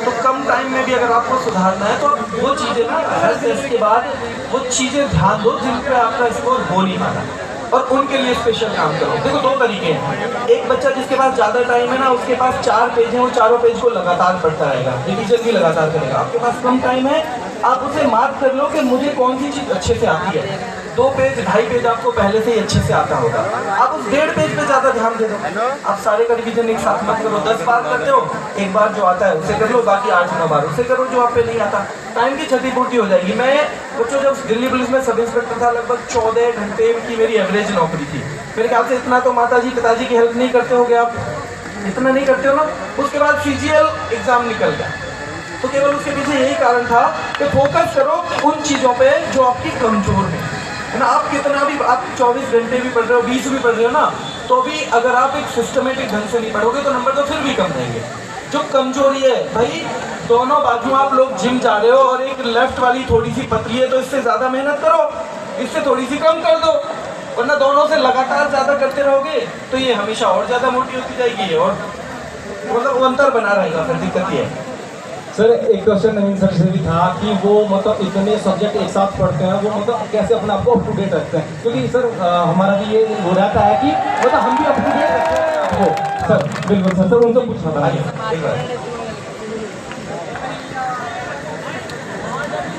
तो कम टाइम में भी अगर आपको सुधारना है तो वो चीज़ें ना हर टेस्ट के बाद वो चीज़ें ध्यान दो जिन पे आपका स्कोर हो नहीं पा रहा, और उनके लिए स्पेशल काम करो। देखो 2 तरीके हैं, एक बच्चा जिसके पास ज़्यादा टाइम है ना, उसके पास 4 पेज हैं, वो चारों पेज को लगातार पढ़ता रहेगा, रिविजन भी लगातार करेगा। आपके पास कम टाइम है, आप उसे मार्क कर लो कि मुझे कौन सी चीज़ अच्छे से आती है। 2 पेज 2.5 पेज आपको पहले से ही अच्छे से आता होगा, आप उस 1.5 पेज पे ज़्यादा ध्यान दे दो। आप सारे का रिविजन एक साथ मत करो, 10 बार करते हो, एक बार जो आता है उसे कर लो, बाकी 8-9 बार उसे करो जो आप पे नहीं आता, टाइम की क्षतिपूर्ति हो जाएगी। मैं बच्चों जब दिल्ली पुलिस में सब इंस्पेक्टर था, लगभग 14 घंटे की मेरी एवरेज नौकरी थी। मेरे ख्याल से इतना तो माताजी पिताजी की हेल्प नहीं करते होगे आप, इतना नहीं करते हो ना। उसके बाद CGL एग्ज़ाम निकल गया, तो केवल उसके पीछे यही कारण था कि फोकस करो उन चीज़ों पे जो आपकी कमजोर है ना। आप कितना भी, आप 24 घंटे भी पढ़ रहे हो, 20 भी पढ़ रहे हो ना, तो भी अगर आप एक सिस्टमेटिक ढंग से नहीं पढ़ोगे तो नंबर तो फिर भी कम रहेंगे। जो कमजोरी है भाई, दोनों बाजू आप लोग जिम जा रहे हो और एक लेफ्ट वाली थोड़ी सी पतली है, तो इससे ज़्यादा मेहनत करो, इससे थोड़ी सी कम कर दो, वरना दोनों से लगातार ज़्यादा करते रहोगे तो ये हमेशा और ज़्यादा मोटी होती जाएगी और मतलब वो अंतर बना रहेगा, फिर दिक्कत ये है। सर एक क्वेश्चन नवीन सर से भी था कि वो मतलब इतने सब्जेक्ट एक साथ पढ़ते हैं, वो मतलब कैसे अपने आप को अप टू डेट रखते हैं, क्योंकि सर हमारा भी ये हो रहता है कि मतलब हम भी अप टू डेट रखते हैं आपको। सर बिल्कुल सर, सर उनसे पूछना था।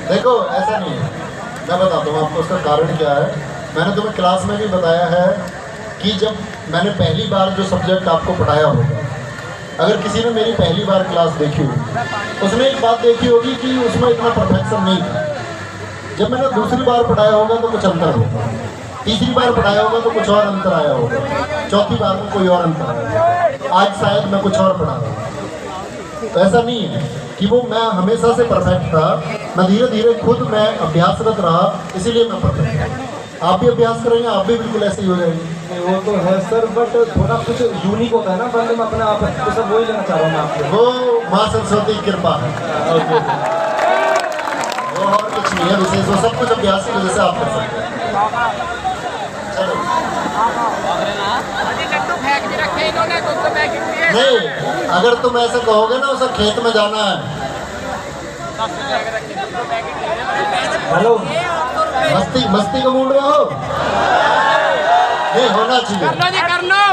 देखो ऐसा नहीं है, मैं बताता हूँ आपको उसका कारण क्या है। मैंने तुम्हें क्लास में भी बताया है कि जब मैंने पहली बार जो सब्जेक्ट आपको पढ़ाया होगा, अगर किसी ने मेरी पहली बार क्लास देखी होगी उसने एक बात देखी होगी कि उसमें इतना परफेक्शन नहीं था। जब मैंने दूसरी बार पढ़ाया होगा तो कुछ अंतर होगा, तीसरी बार पढ़ाया होगा तो कुछ और अंतर आया होगा, चौथी बार में कोई और अंतर आया, आज शायद मैं कुछ और पढ़ा रहा हूँ। तो ऐसा नहीं है कि वो मैं हमेशा से परफेक्ट था, मैं धीरे धीरे खुद मैं अभ्यासरत रहा, इसीलिए मैं परफेक्ट था। आप भी अभ्यास करेंगे, आप भी बिल्कुल ऐसे ही हो जाएंगे। वो तो है सर, बट थोड़ा कुछ यूनिक होता है ना बंदे में अपने आप, तो सब वही लेना चाह रहा हूँ मैं आपसे। वो माँ सरस्वती की कृपा है, वो और कुछ नहीं है विशेष, वो सब कुछ अभ्यास की वजह से आप कर सकते हैं। चलो नहीं, अगर तुम ऐसे कहोगे ना उसे खेत में जाना है। हेलो मस्ती का मूड में हो? नहीं होना चाहिए।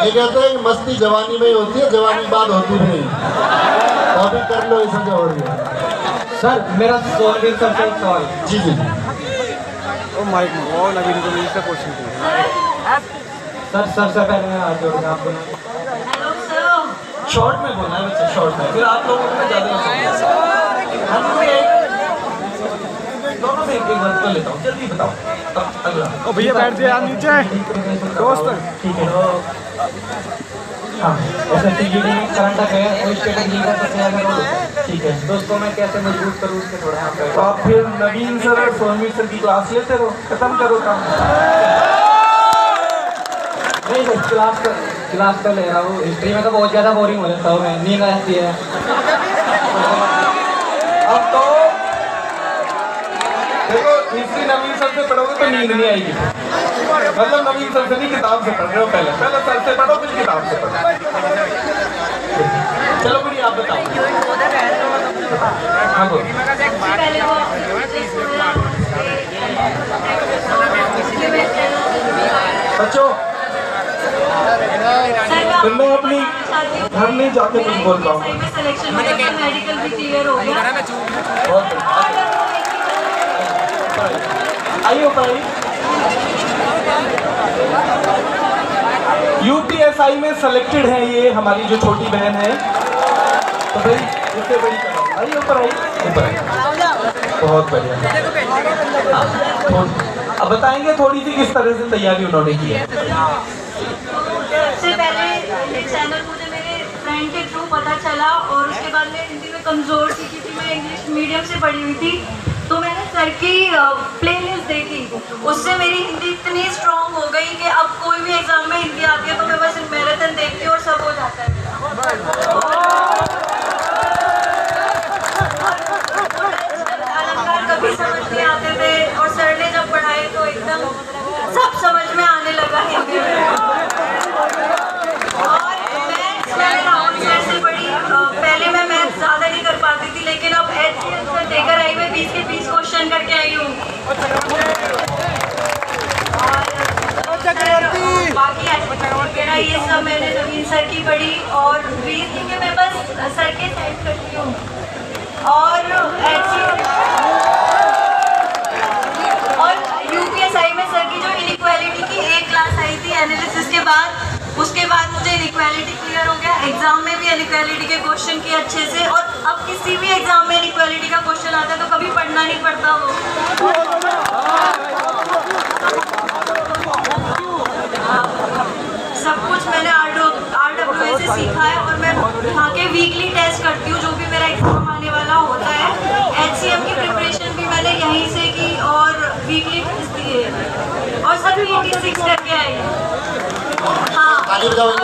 ये कहते हैं कि मस्ती जवानी में ही होती है, जवानी बाद होती नहीं। तो अभी कर लो ऐसा जो हो रही है। सर मेरा सोनवीर सर से एक सवाल। जी जी ओ माइक वो नवीन को मिलता क्वेश्चन सर सबसे पहले मैं हाथ जोड़ के आपको शॉर्ट में बोलना है बच्चे, शॉर्ट में, फिर आप लोगों को ज़्यादा दोनों में एक बार कर लेता हूँ, जल्दी बताओ। अगला ओ भैया बैठ जाए यार नीचे दोस्त। ठीक है हाँ, ऐसे टीवी में करंट अफेयर और स्टेट का सबसे ज़्यादा रोल होता है। ठीक है दोस्तों, मैं कैसे मजबूत करूँ उसके थोड़ा यहाँ पे। तो आप फिर नवीन सर और सोनवीर सर की क्लास लेते रहो, खत्म करो काम। नहीं सर क्लास कर ले रहा हूँ। हिस्ट्री में तो बहुत ज़्यादा बोरिंग हो जाता हूँ मैं, नींद आ जाती है। अब तो देखो हिस्ट्री नवीन सर से पढ़ोगे तो नींद नहीं आएगी। मतलब नवीन सर से नहीं, किताब से पढ़ रहे हो। पहले सर से पढ़ो फिर किताब से पढ़ो। चलो फिर आप बताओ। हाँ बोलो। बच्चों फिर मैं अपनी घर नहीं जाके कुछ बोल रहा हूँ। मेडिकल भी क्लियर हो गया। आइए ऊपर यूपीएसआई में सेलेक्टेड है ये हमारी जो छोटी बहन है। तो भाई इससे बड़ी करो। आइए ऊपर आइए, ऊपर आइए। बहुत बढ़िया। अब बताएंगे थोड़ी सी किस तरह से तैयारी उन्होंने की है। सबसे पहले ये चैनल मुझे मेरे फ्रेंड के थ्रू पता चला और उसके बाद मैं हिंदी में कमज़ोर थी क्योंकि मैं इंग्लिश मीडियम से पढ़ी हुई थी। तो मैंने सर की प्लेलिस्ट देखी, उससे मेरी हिंदी इतनी स्ट्रांग हो गई कि अब कोई भी एग्जाम में हिंदी आती है तो मैं बस मैराथन देखती हूँ और सब हो जाता है अलंकार कभी समझ नहीं आते थे और सर ने जब पढ़ाए तो एकदम सब समझ में आने लगा हिंदी में। और मैंने राहुल सर से पढ़ी। पहले मैं मैथ ज़्यादा नहीं कर पाती थी, लेकिन अब HCL से देकर आई मैं 20 के 20 क्वेश्चन करके आई हूँ। बाकी मेरा ये सब मैंने नवीन सर की पढ़ी और रीजनिंग के मैं बस सर के साइड करती हूँ। और यूपीएसआई में सर की जो इनइक्वालिटी की एक क्लास आई थी एनालिसिस के बाद, उसके बाद मुझे इनइक्वालिटी क्लियर हो गया। एग्जाम में भी इनइक्वालिटी के क्वेश्चन किए अच्छे से और अब किसी भी एग्जाम में इनइक्वालिटी का क्वेश्चन आता है तो कभी पढ़ना नहीं पड़ता वो। सब कुछ मैंने RWA से सीखा है और मैं यहाँ के वीकली टेस्ट करती हूँ जो भी मेरा एग्जाम आने वाला होता है। HCM की प्रिपरेशन भी मैंने यहीं से की और वीकली टेस्ट दिए और सभी 86 करके आई। हाँ ज़्यादा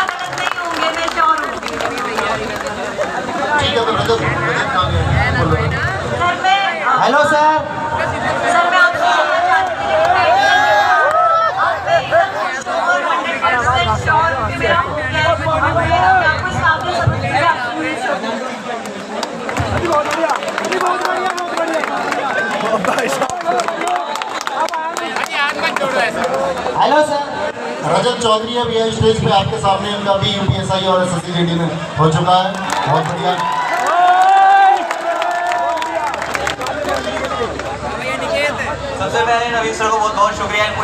गलत नहीं होंगे, मैं श्योर हूँ। सर मैं हेलो सर मैं आपसे बोलना चाहती हूँ श्योर कि मेरा हो गया है और मैं आपको सामने सब हेलो सर रजत चौधरी अभी है स्टेज पे आपके सामने। इनका भी यूपीएसआई और SSC रेडी में हो चुका है। बहुत बढ़िया। सबसे पहले नवीन सर को बहुत बहुत शुक्रिया इनको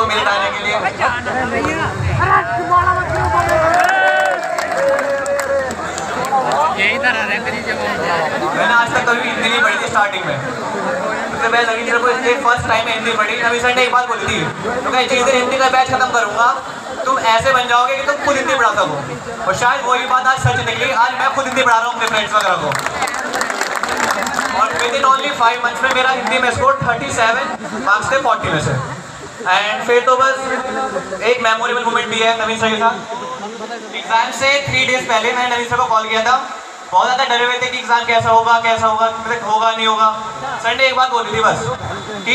मेरे गाने के लिए। मैंने आज तक कभी हिंदी नहीं पढ़ी थी स्टार्टिंग में। सबसे पहले नवीन सर को इसलिए फर्स्ट टाइम हिंदी पढ़ी। नवीन सर ने एक बात बोली थी, तो मैं जिस दिन हिंदी का बैच खत्म करूंगा तुम ऐसे बन जाओगे कि तुम खुद हिंदी पढ़ा सको। और शायद वही बात आज सच निकली। आज मैं खुद हिंदी पढ़ा रहा हूँ अपने फ्रेंड्स वगैरह को। और विद इन ओनली 5 मंथ्स में मेरा हिंदी में स्कोर 37 मार्क्स थे 40 में से। एंड फिर तो बस एक मेमोरेबल मोमेंट भी है नवीन सर के साथ। एग्जाम से 3 डेज पहले मैंने नवीन सर को कॉल किया था बहुत ज़्यादा डरे हुए थे कि एग्ज़ाम कैसा होगा होगा नहीं होगा। सर ने एक बात बोली थी बस कि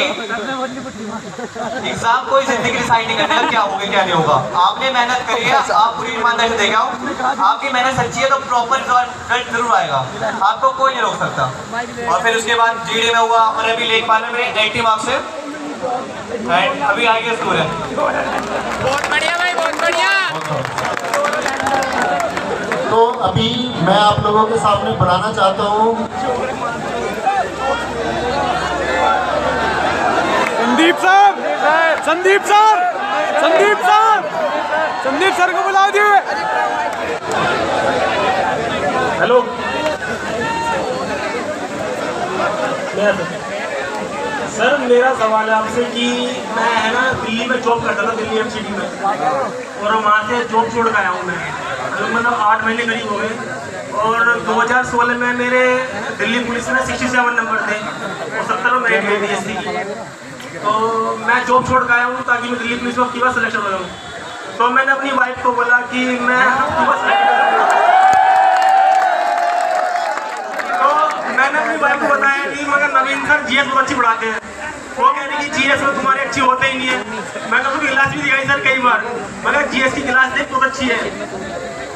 एग्ज़ाम कोई ज़िंदगी डिसाइड नहीं करने क्या होगा क्या नहीं होगा। आपने मेहनत करी है, आप पूरी ईमानदारी से देखे आओ, आपकी मेहनत सच्ची है तो प्रॉपर रिजल्ट जरूर आएगा, आपको कोई नहीं रोक सकता। और फिर उसके बाद GD में हुआ और अभी लेखपाल में 80 मार्क्स से अभी आगे स्कोर है। बहुत बढ़िया भाई, बहुत बढ़िया। तो अभी मैं आप लोगों के सामने बुलाना चाहता हूँ संदीप सर को बुला दिए। हेलो, सर मेरा सवाल है आपसे कि मैं है ना दिल्ली में जॉब करता था, दिल्ली MCD में, और वहाँ से जॉब छोड़ कर आया हूँ मैं, मतलब 8 महीने करीब हो गए। और 2016 में मेरे दिल्ली पुलिस में 67 नंबर थे और 70 में मेरिट गई DSC की। तो मैं जॉब छोड़ कर आया हूँ ताकि मैं दिल्ली पुलिस में आपकी बार सिलेक्शन हो जाऊँ। तो मैंने अपनी वाइफ को बोला कि मैं आपकी बार तो मैंने अपनी वाइफ को बताया कि मगर नवीन सर GS बहुत अच्छी पढ़ाते हैं। वो कह रही कि GS में तुम्हारी अच्छी होते ही नहीं है। मैंने उसकी क्लास भी दिखाई सर कई बार, मगर GS की क्लास देख बहुत अच्छी है।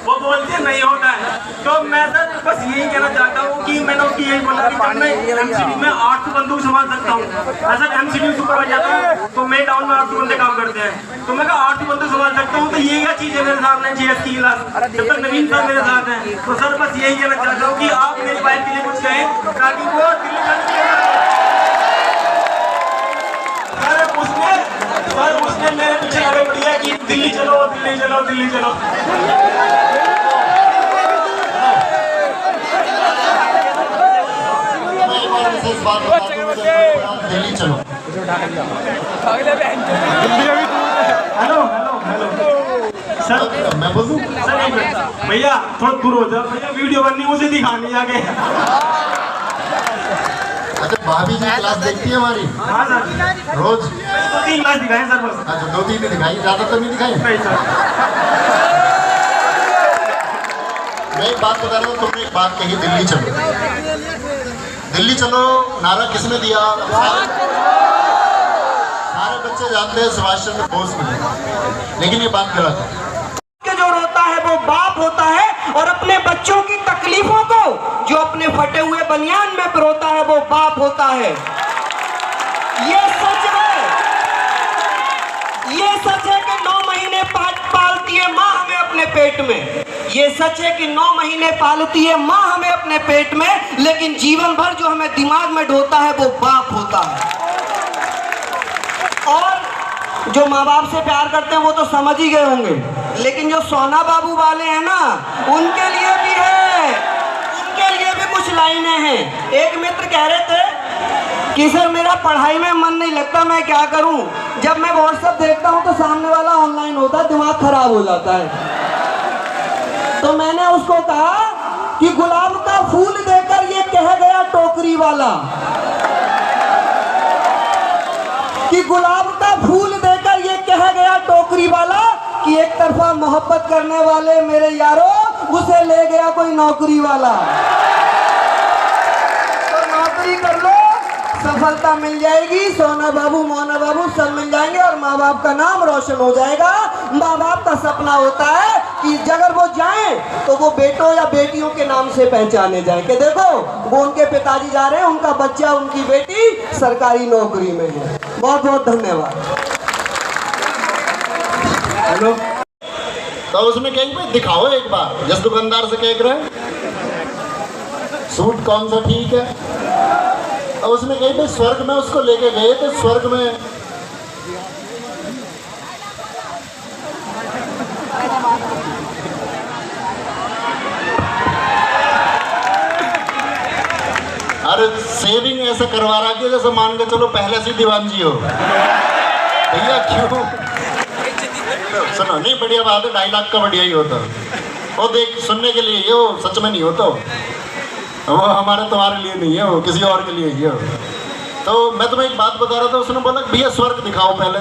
वो बोलते हैं नहीं होता है। तो मैं सर बस यही कहना चाहता हूँ कि मैंने उसकी यही बोला कि जब मैं MCD में 800 बंदूक संभाल सकता हूँ, ऐसा MCD में सुपरवाइजर जाता हूँ तो मेरे टाउन में 800 बंदे काम करते हैं, तो मैं 800 बंदे संभाल सकता हूँ। तो ये क्या चीज़ है मेरे सामने GS की क्लास, जब तक नवीन सर मेरे साथ हैं। तो सर बस यही कहना चाहता हूँ कि आप मेरी वाइफ के लिए कुछ कहें ताकि वो दिल्ली उसने मेरे पीछे लगे पड़ी है कि दिल्ली चलो दिल्ली चलो दिल्ली चलो। विशेष बात बता दूं, दिल्ली चलो। हेलो सर, मैं बोल दूं सर भैया थोड़ा दूर हो जाओ भैया, वीडियो बननी मुझे दिखानी आगे। अच्छा, भाभी जी क्लास देखती है हमारी? हाँ सर, रोज 2-3 क्लास दिखाएं सर बस। अच्छा, 2-3 ही दिखाई, ज़्यादा तो नहीं दिखाई? नहीं सर। मैं एक बात बता रहा हूँ, तुमने एक बात कही दिल्ली चलो। दिल्ली चलो नारा किसने दिया? सारे बच्चे जानते हैं सुभाष चंद्र बोस ने, लेकिन ये बात गलत है। जो रोता है वो बाप होता है और अपने बच्चों की तकलीफों को जो अपने फटे हुए बनियान में पिरोता है वो बाप होता है। ये सच है, ये सच है कि 9 महीने पालती है माँ हमें अपने पेट में। ये सच है कि 9 महीने पालती है माँ हमें अपने पेट में, लेकिन जीवन भर जो हमें दिमाग में ढोता है वो बाप होता है। और जो माँ बाप से प्यार करते हैं वो तो समझ ही गए होंगे, लेकिन जो सोना बाबू वाले हैं ना, उनके लिए भी है, उनके लिए भी कुछ लाइनें हैं। एक मित्र कह रहे थे कि सर मेरा पढ़ाई में मन नहीं लगता, मैं क्या करूं? जब मैं व्हाट्सएप देखता हूं तो सामने वाला ऑनलाइन होता है, दिमाग खराब हो जाता है। तो मैंने उसको कहा कि गुलाब का फूल देकर ये कह गया टोकरी वाला, कि गुलाब का फूल देकर ये कह गया टोकरी वाला कि एक तरफा मोहब्बत करने वाले मेरे यारों उसे ले गया कोई नौकरी वाला। तो नौकरी कर लो, सफलता मिल जाएगी, सोना बाबू मोना बाबू सब मिल जाएंगे और माँ बाप का नाम रोशन हो जाएगा। माँ बाप का सपना होता है कि अगर वो जाएं तो वो बेटों या बेटियों के नाम से पहचाने जाएं कि देखो वो उनके पिताजी जा रहे हैं, उनका बच्चा उनकी बेटी सरकारी नौकरी में है। बहुत बहुत धन्यवाद। हेलो, तो उसने कहीं पे दिखाओ एक बार, जिस दुकानदार से कह रहे सूट कौन सा ठीक है। और उसने कहीं पे स्वर्ग में उसको लेके गए थे, स्वर्ग में अरे सेविंग ऐसा करवा रहा है जैसे मान के चलो पहले से दीवान जी हो भैया। क्यों? सुनो, नहीं बढ़िया बात है, डायलॉग का बढ़िया ही होता है वो, देख सुनने के लिए, ये वो सच में नहीं होता, वो हमारे तुम्हारे लिए नहीं है, वो किसी और के लिए ही है। तो मैं तुम्हें एक बात बता रहा था, उसने बोला भैया स्वर्ग दिखाओ पहले।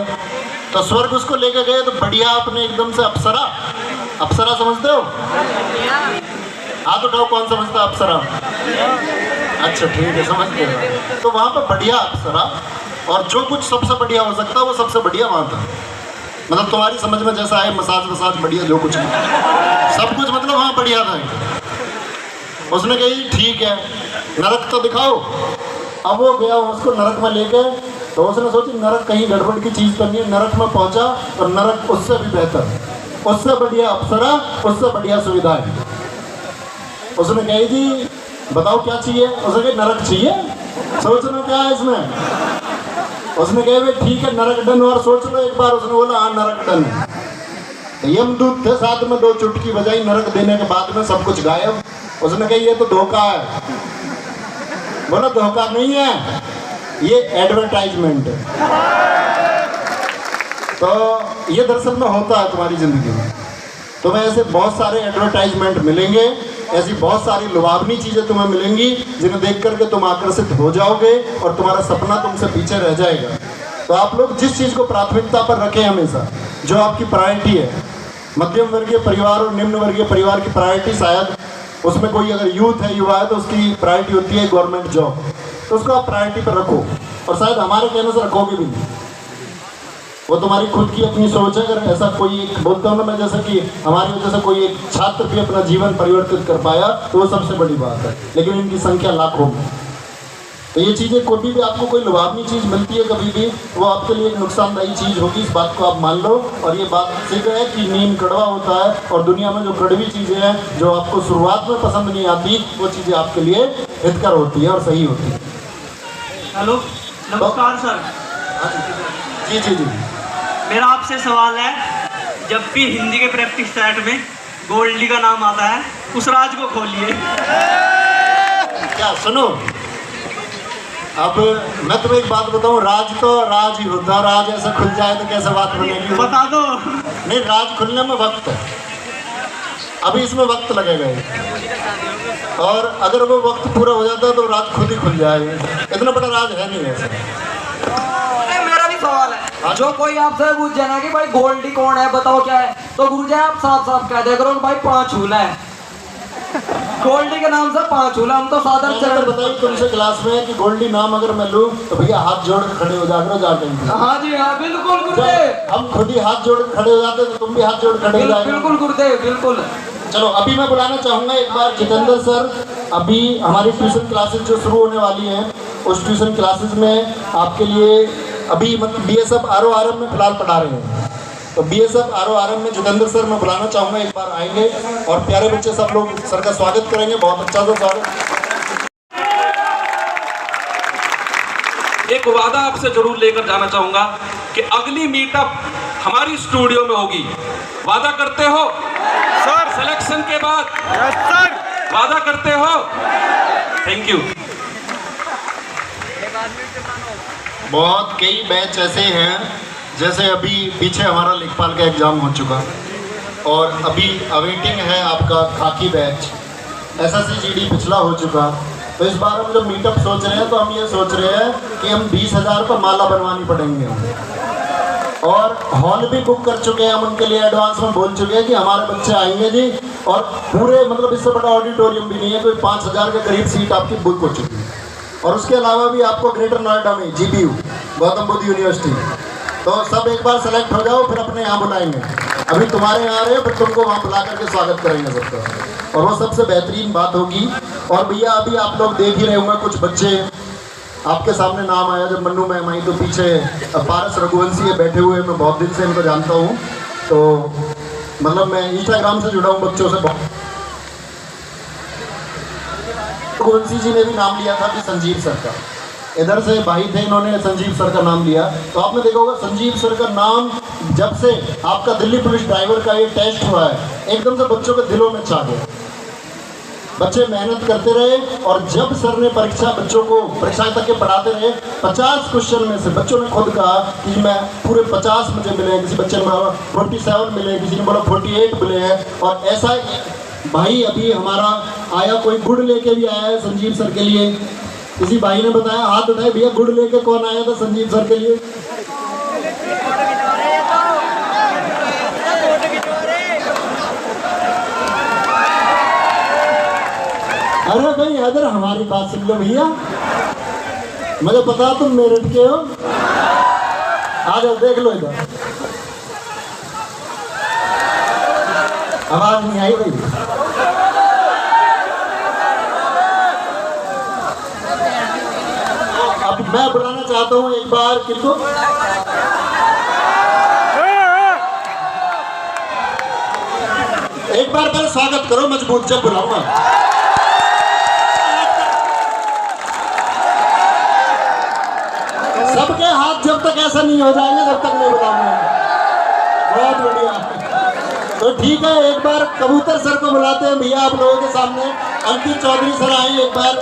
तो स्वर्ग उसको लेके गए तो बढ़िया, अपने एकदम से अप्सरा समझते हो, हाथ उठाओ, कौन समझता है अप्सरा? अच्छा ठीक है, समझ गए। तो वहाँ पर बढ़िया अप्सरा, और जो कुछ सबसे बढ़िया हो सकता है वो सबसे बढ़िया वहाँ था। मतलब तुम्हारी समझ में जैसा है, मसाज वसाज बढ़िया, जो कुछ सब कुछ मतलब वहाँ बढ़िया था। उसने कही ठीक है नरक तो दिखाओ। अब वो गया उसको नरक में लेके, तो उसने सोची नरक कहीं गड़बड़ की चीज़ तो नहीं है। नरक में पहुंचा और नरक उससे भी बेहतर, उससे बढ़िया अप्सरा, उससे बढ़िया सुविधाएं। उसने कही जी बताओ क्या चाहिए? उसने कही नरक चाहिए, सोचना क्या है इसमें। उसने कहा भाई ठीक है नरक डन, और सोच लो एक बार। उसने बोला हाँ नरक डन। यमदूत थे साथ में, 2 चुटकी बजाई, नरक देने के बाद में सब कुछ गायब। उसने कहा ये तो धोखा है। बोला धोखा नहीं है, ये एडवर्टाइजमेंट है। तो ये दरअसल में होता है तुम्हारी जिंदगी में। तुम्हें ऐसे बहुत सारे एडवर्टाइजमेंट मिलेंगे, ऐसी बहुत सारी लुभावनी चीज़ें तुम्हें मिलेंगी जिन्हें देख करके तुम आकर्षित हो जाओगे और तुम्हारा सपना तुमसे पीछे रह जाएगा। तो आप लोग जिस चीज़ को प्राथमिकता पर रखें हमेशा, जो आपकी प्रायोरिटी है, मध्यम वर्गीय परिवार और निम्न वर्गीय परिवार की प्रायोरिटी शायद उसमें कोई अगर यूथ है, युवा है, तो उसकी प्रायोरिटी होती है गवर्नमेंट जॉब, तो उसको आप प्रायोरिटी पर रखो। और शायद हमारे कहने से रखोगे भी नहीं, वो तुम्हारी खुद की अपनी सोच है। अगर ऐसा कोई एक बोलता हूँ ना मैं, जैसे कि हमारी वजह से कोई एक छात्र भी अपना जीवन परिवर्तित कर पाया तो वो सबसे बड़ी बात है, लेकिन इनकी संख्या लाखों में। तो ये चीज़ें कभी भी आपको कोई लुभावनी चीज़ मिलती है कभी भी, वो आपके लिए एक नुकसानदायी चीज़ होगी, इस बात को आप मान लो। और ये बात सिद्ध है कि नीम कड़वा होता है, और दुनिया में जो कड़वी चीज़ें हैं जो आपको शुरुआत में पसंद नहीं आती, वो चीज़ें आपके लिए हितकर होती है और सही होती है। हेलो नमस्कार सर। जी जी जी, मेरा आपसे सवाल है, जब भी हिंदी के प्रैक्टिस सेट में गोल्डी का नाम आता है, उस राज को खोलिए। क्या सुनो, अब मैं तुम्हें एक बात बताऊं, राज तो राज ही होता है, राज ऐसा खुल जाए तो कैसे बात बनेगी? बता दो। नहीं, राज खुलने में वक्त है, अभी इसमें वक्त लगेगा, और अगर वो वक्त पूरा हो जाता है तो राज खुद ही खुल जाएगा। इतना बड़ा राज है नहीं ऐसा। मेरा भी सवाल है, जो कोई आपसे पूछ जाए ना कि भाई गोल्डी कौन है, बताओ क्या है, तो गुरुजी आप साफ साफ कह दिया करो भाई 5 झूला है। गोल्डी के नाम से 5 झूला, हम तो साधारण चरण बताइए तुमसे क्लास में कि गोल्डी नाम अगर मैं लूँ तो भैया हाथ जोड़ कर खड़े हो जाकर जाते। हाँ जी हाँ बिल्कुल गुरुदेव, हम खुद ही हाथ जोड़ कर खड़े हो जाते तो तुम भी हाथ जोड़ खड़े हो जाओगे। बिल्कुल गुरुदेव बिल्कुल। चलो अभी मैं बुलाना चाहूँगा एक बार जितेंद्र सर। अभी हमारी ट्यूशन क्लासेस जो शुरू होने वाली हैं, उस ट्यूशन क्लासेस में आपके लिए अभी मतलब BSF RORM में फिलहाल पढ़ा रहे हैं, तो BSF RORM में जितेंद्र सर मैं बुलाना चाहूँगा, एक बार आएंगे और प्यारे बच्चे सब लोग सर का स्वागत करेंगे। बहुत अच्छा सा स्वागत। एक वादा आपसे जरूर लेकर जाना चाहूंगा कि अगली मीटअप हमारी स्टूडियो में होगी। वादा करते हो सर? सिलेक्शन के बाद सर वादा करते हो? Thank you. बहुत कई बैच ऐसे हैं, जैसे अभी पीछे हमारा लेखपाल का एग्ज़ाम हो चुका और अभी अवेटिंग है आपका खाकी बैच, SSC GD पिछला हो चुका। तो इस बार हम जब मीटअप सोच रहे हैं तो हम ये सोच रहे हैं कि हम 20,000 पर माला बनवानी पड़ेंगे और हॉल भी बुक कर चुके हैं। हम उनके लिए एडवांस में बोल चुके हैं कि हमारे बच्चे आएंगे जी, और पूरे मतलब इससे बड़ा ऑडिटोरियम भी नहीं है, कोई 5,000 के करीब सीट आपकी बुक हो चुकी है। और उसके अलावा भी आपको ग्रेटर नोएडा में GBU गौतम बुद्ध यूनिवर्सिटी, तो सब एक बार सेलेक्ट हो जाओ, फिर अपने यहाँ बुलाएंगे। अभी तुम्हारे यहाँ आ रहे हैं, फिर तुमको वहाँ बुला करके स्वागत करेंगे सबका, और वो सबसे बेहतरीन बात होगी। और भैया अभी आप लोग देख ही रहे होंगे, कुछ बच्चे आपके सामने नाम आया जब मन्नू मैम आई, तो पीछे पारस रघुवंशी बैठे हुए, मैं बहुत दिन से इनको जानता हूँ, तो मतलब मैं इंस्टाग्राम से जुड़ा हूँ बच्चों से बहुत। रघुवंशी जी ने भी नाम लिया था कि संजीव सर का, इधर से भाई थे, इन्होंने संजीव सर का नाम लिया। तो आपने देखा होगा संजीव सर का नाम जब से आपका दिल्ली पुलिस ड्राइवर का ये टेस्ट हुआ है, एकदम से बच्चों के दिलों में छा गया। बच्चे मेहनत करते रहे, और जब सर ने परीक्षा बच्चों को परीक्षा तक के पढ़ाते रहे, 50 क्वेश्चन में से बच्चों ने खुद कहा कि मैं पूरे 50 मुझे मिले हैं, किसी बच्चे ने बोला 47 मिले, किसी ने बोला 48 मिले हैं। और ऐसा भाई अभी हमारा आया, कोई गुड़ लेके भी आया है संजीव सर के लिए। किसी भाई ने बताया, हाथ उठाए भैया, गुड़ लेके कौन आया था संजीव सर के लिए? अरे भाई इधर हमारी बात सुन लो भैया, मुझे पता तुम मेरठ के हो, आ जाओ देख लो इधर। आवाज नहीं आई भाई। अब मैं बुलाना चाहता हूँ एक बार किनको, एक बार पहले स्वागत करो मजबूत, जब बुलाऊंगा। सबके हाथ जब तक ऐसा नहीं हो जाएंगे तब तक नहीं बुलाऊंगा। बहुत बढ़िया, तो ठीक है एक बार कबूतर सर को बुलाते हैं भैया आप लोगों के सामने। अंकित चौधरी सर आए एक बार।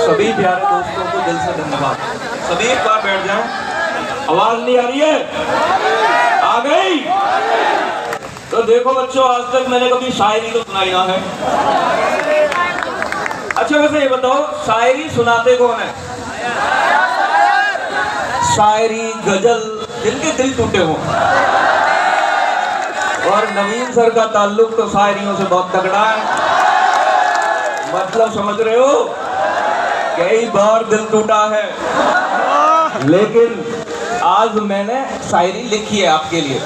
सभी प्यारे दोस्तों को दिल से धन्यवाद। सभी एक बार बैठ जाएं। आवाज नहीं आ रही है? आ गई? तो देखो बच्चों, आज तक मैंने कभी शायरी तो सुनाई ना है। अच्छा वैसे ये बताओ, शायरी सुनाते कौन है? शायरी गजल जिनके दिल टूटे हों। और नवीन सर का ताल्लुक तो शायरियों से बहुत तगड़ा है। मतलब समझ रहे हो, कई बार दिल टूटा है, लेकिन आज मैंने शायरी लिखी है आपके लिए।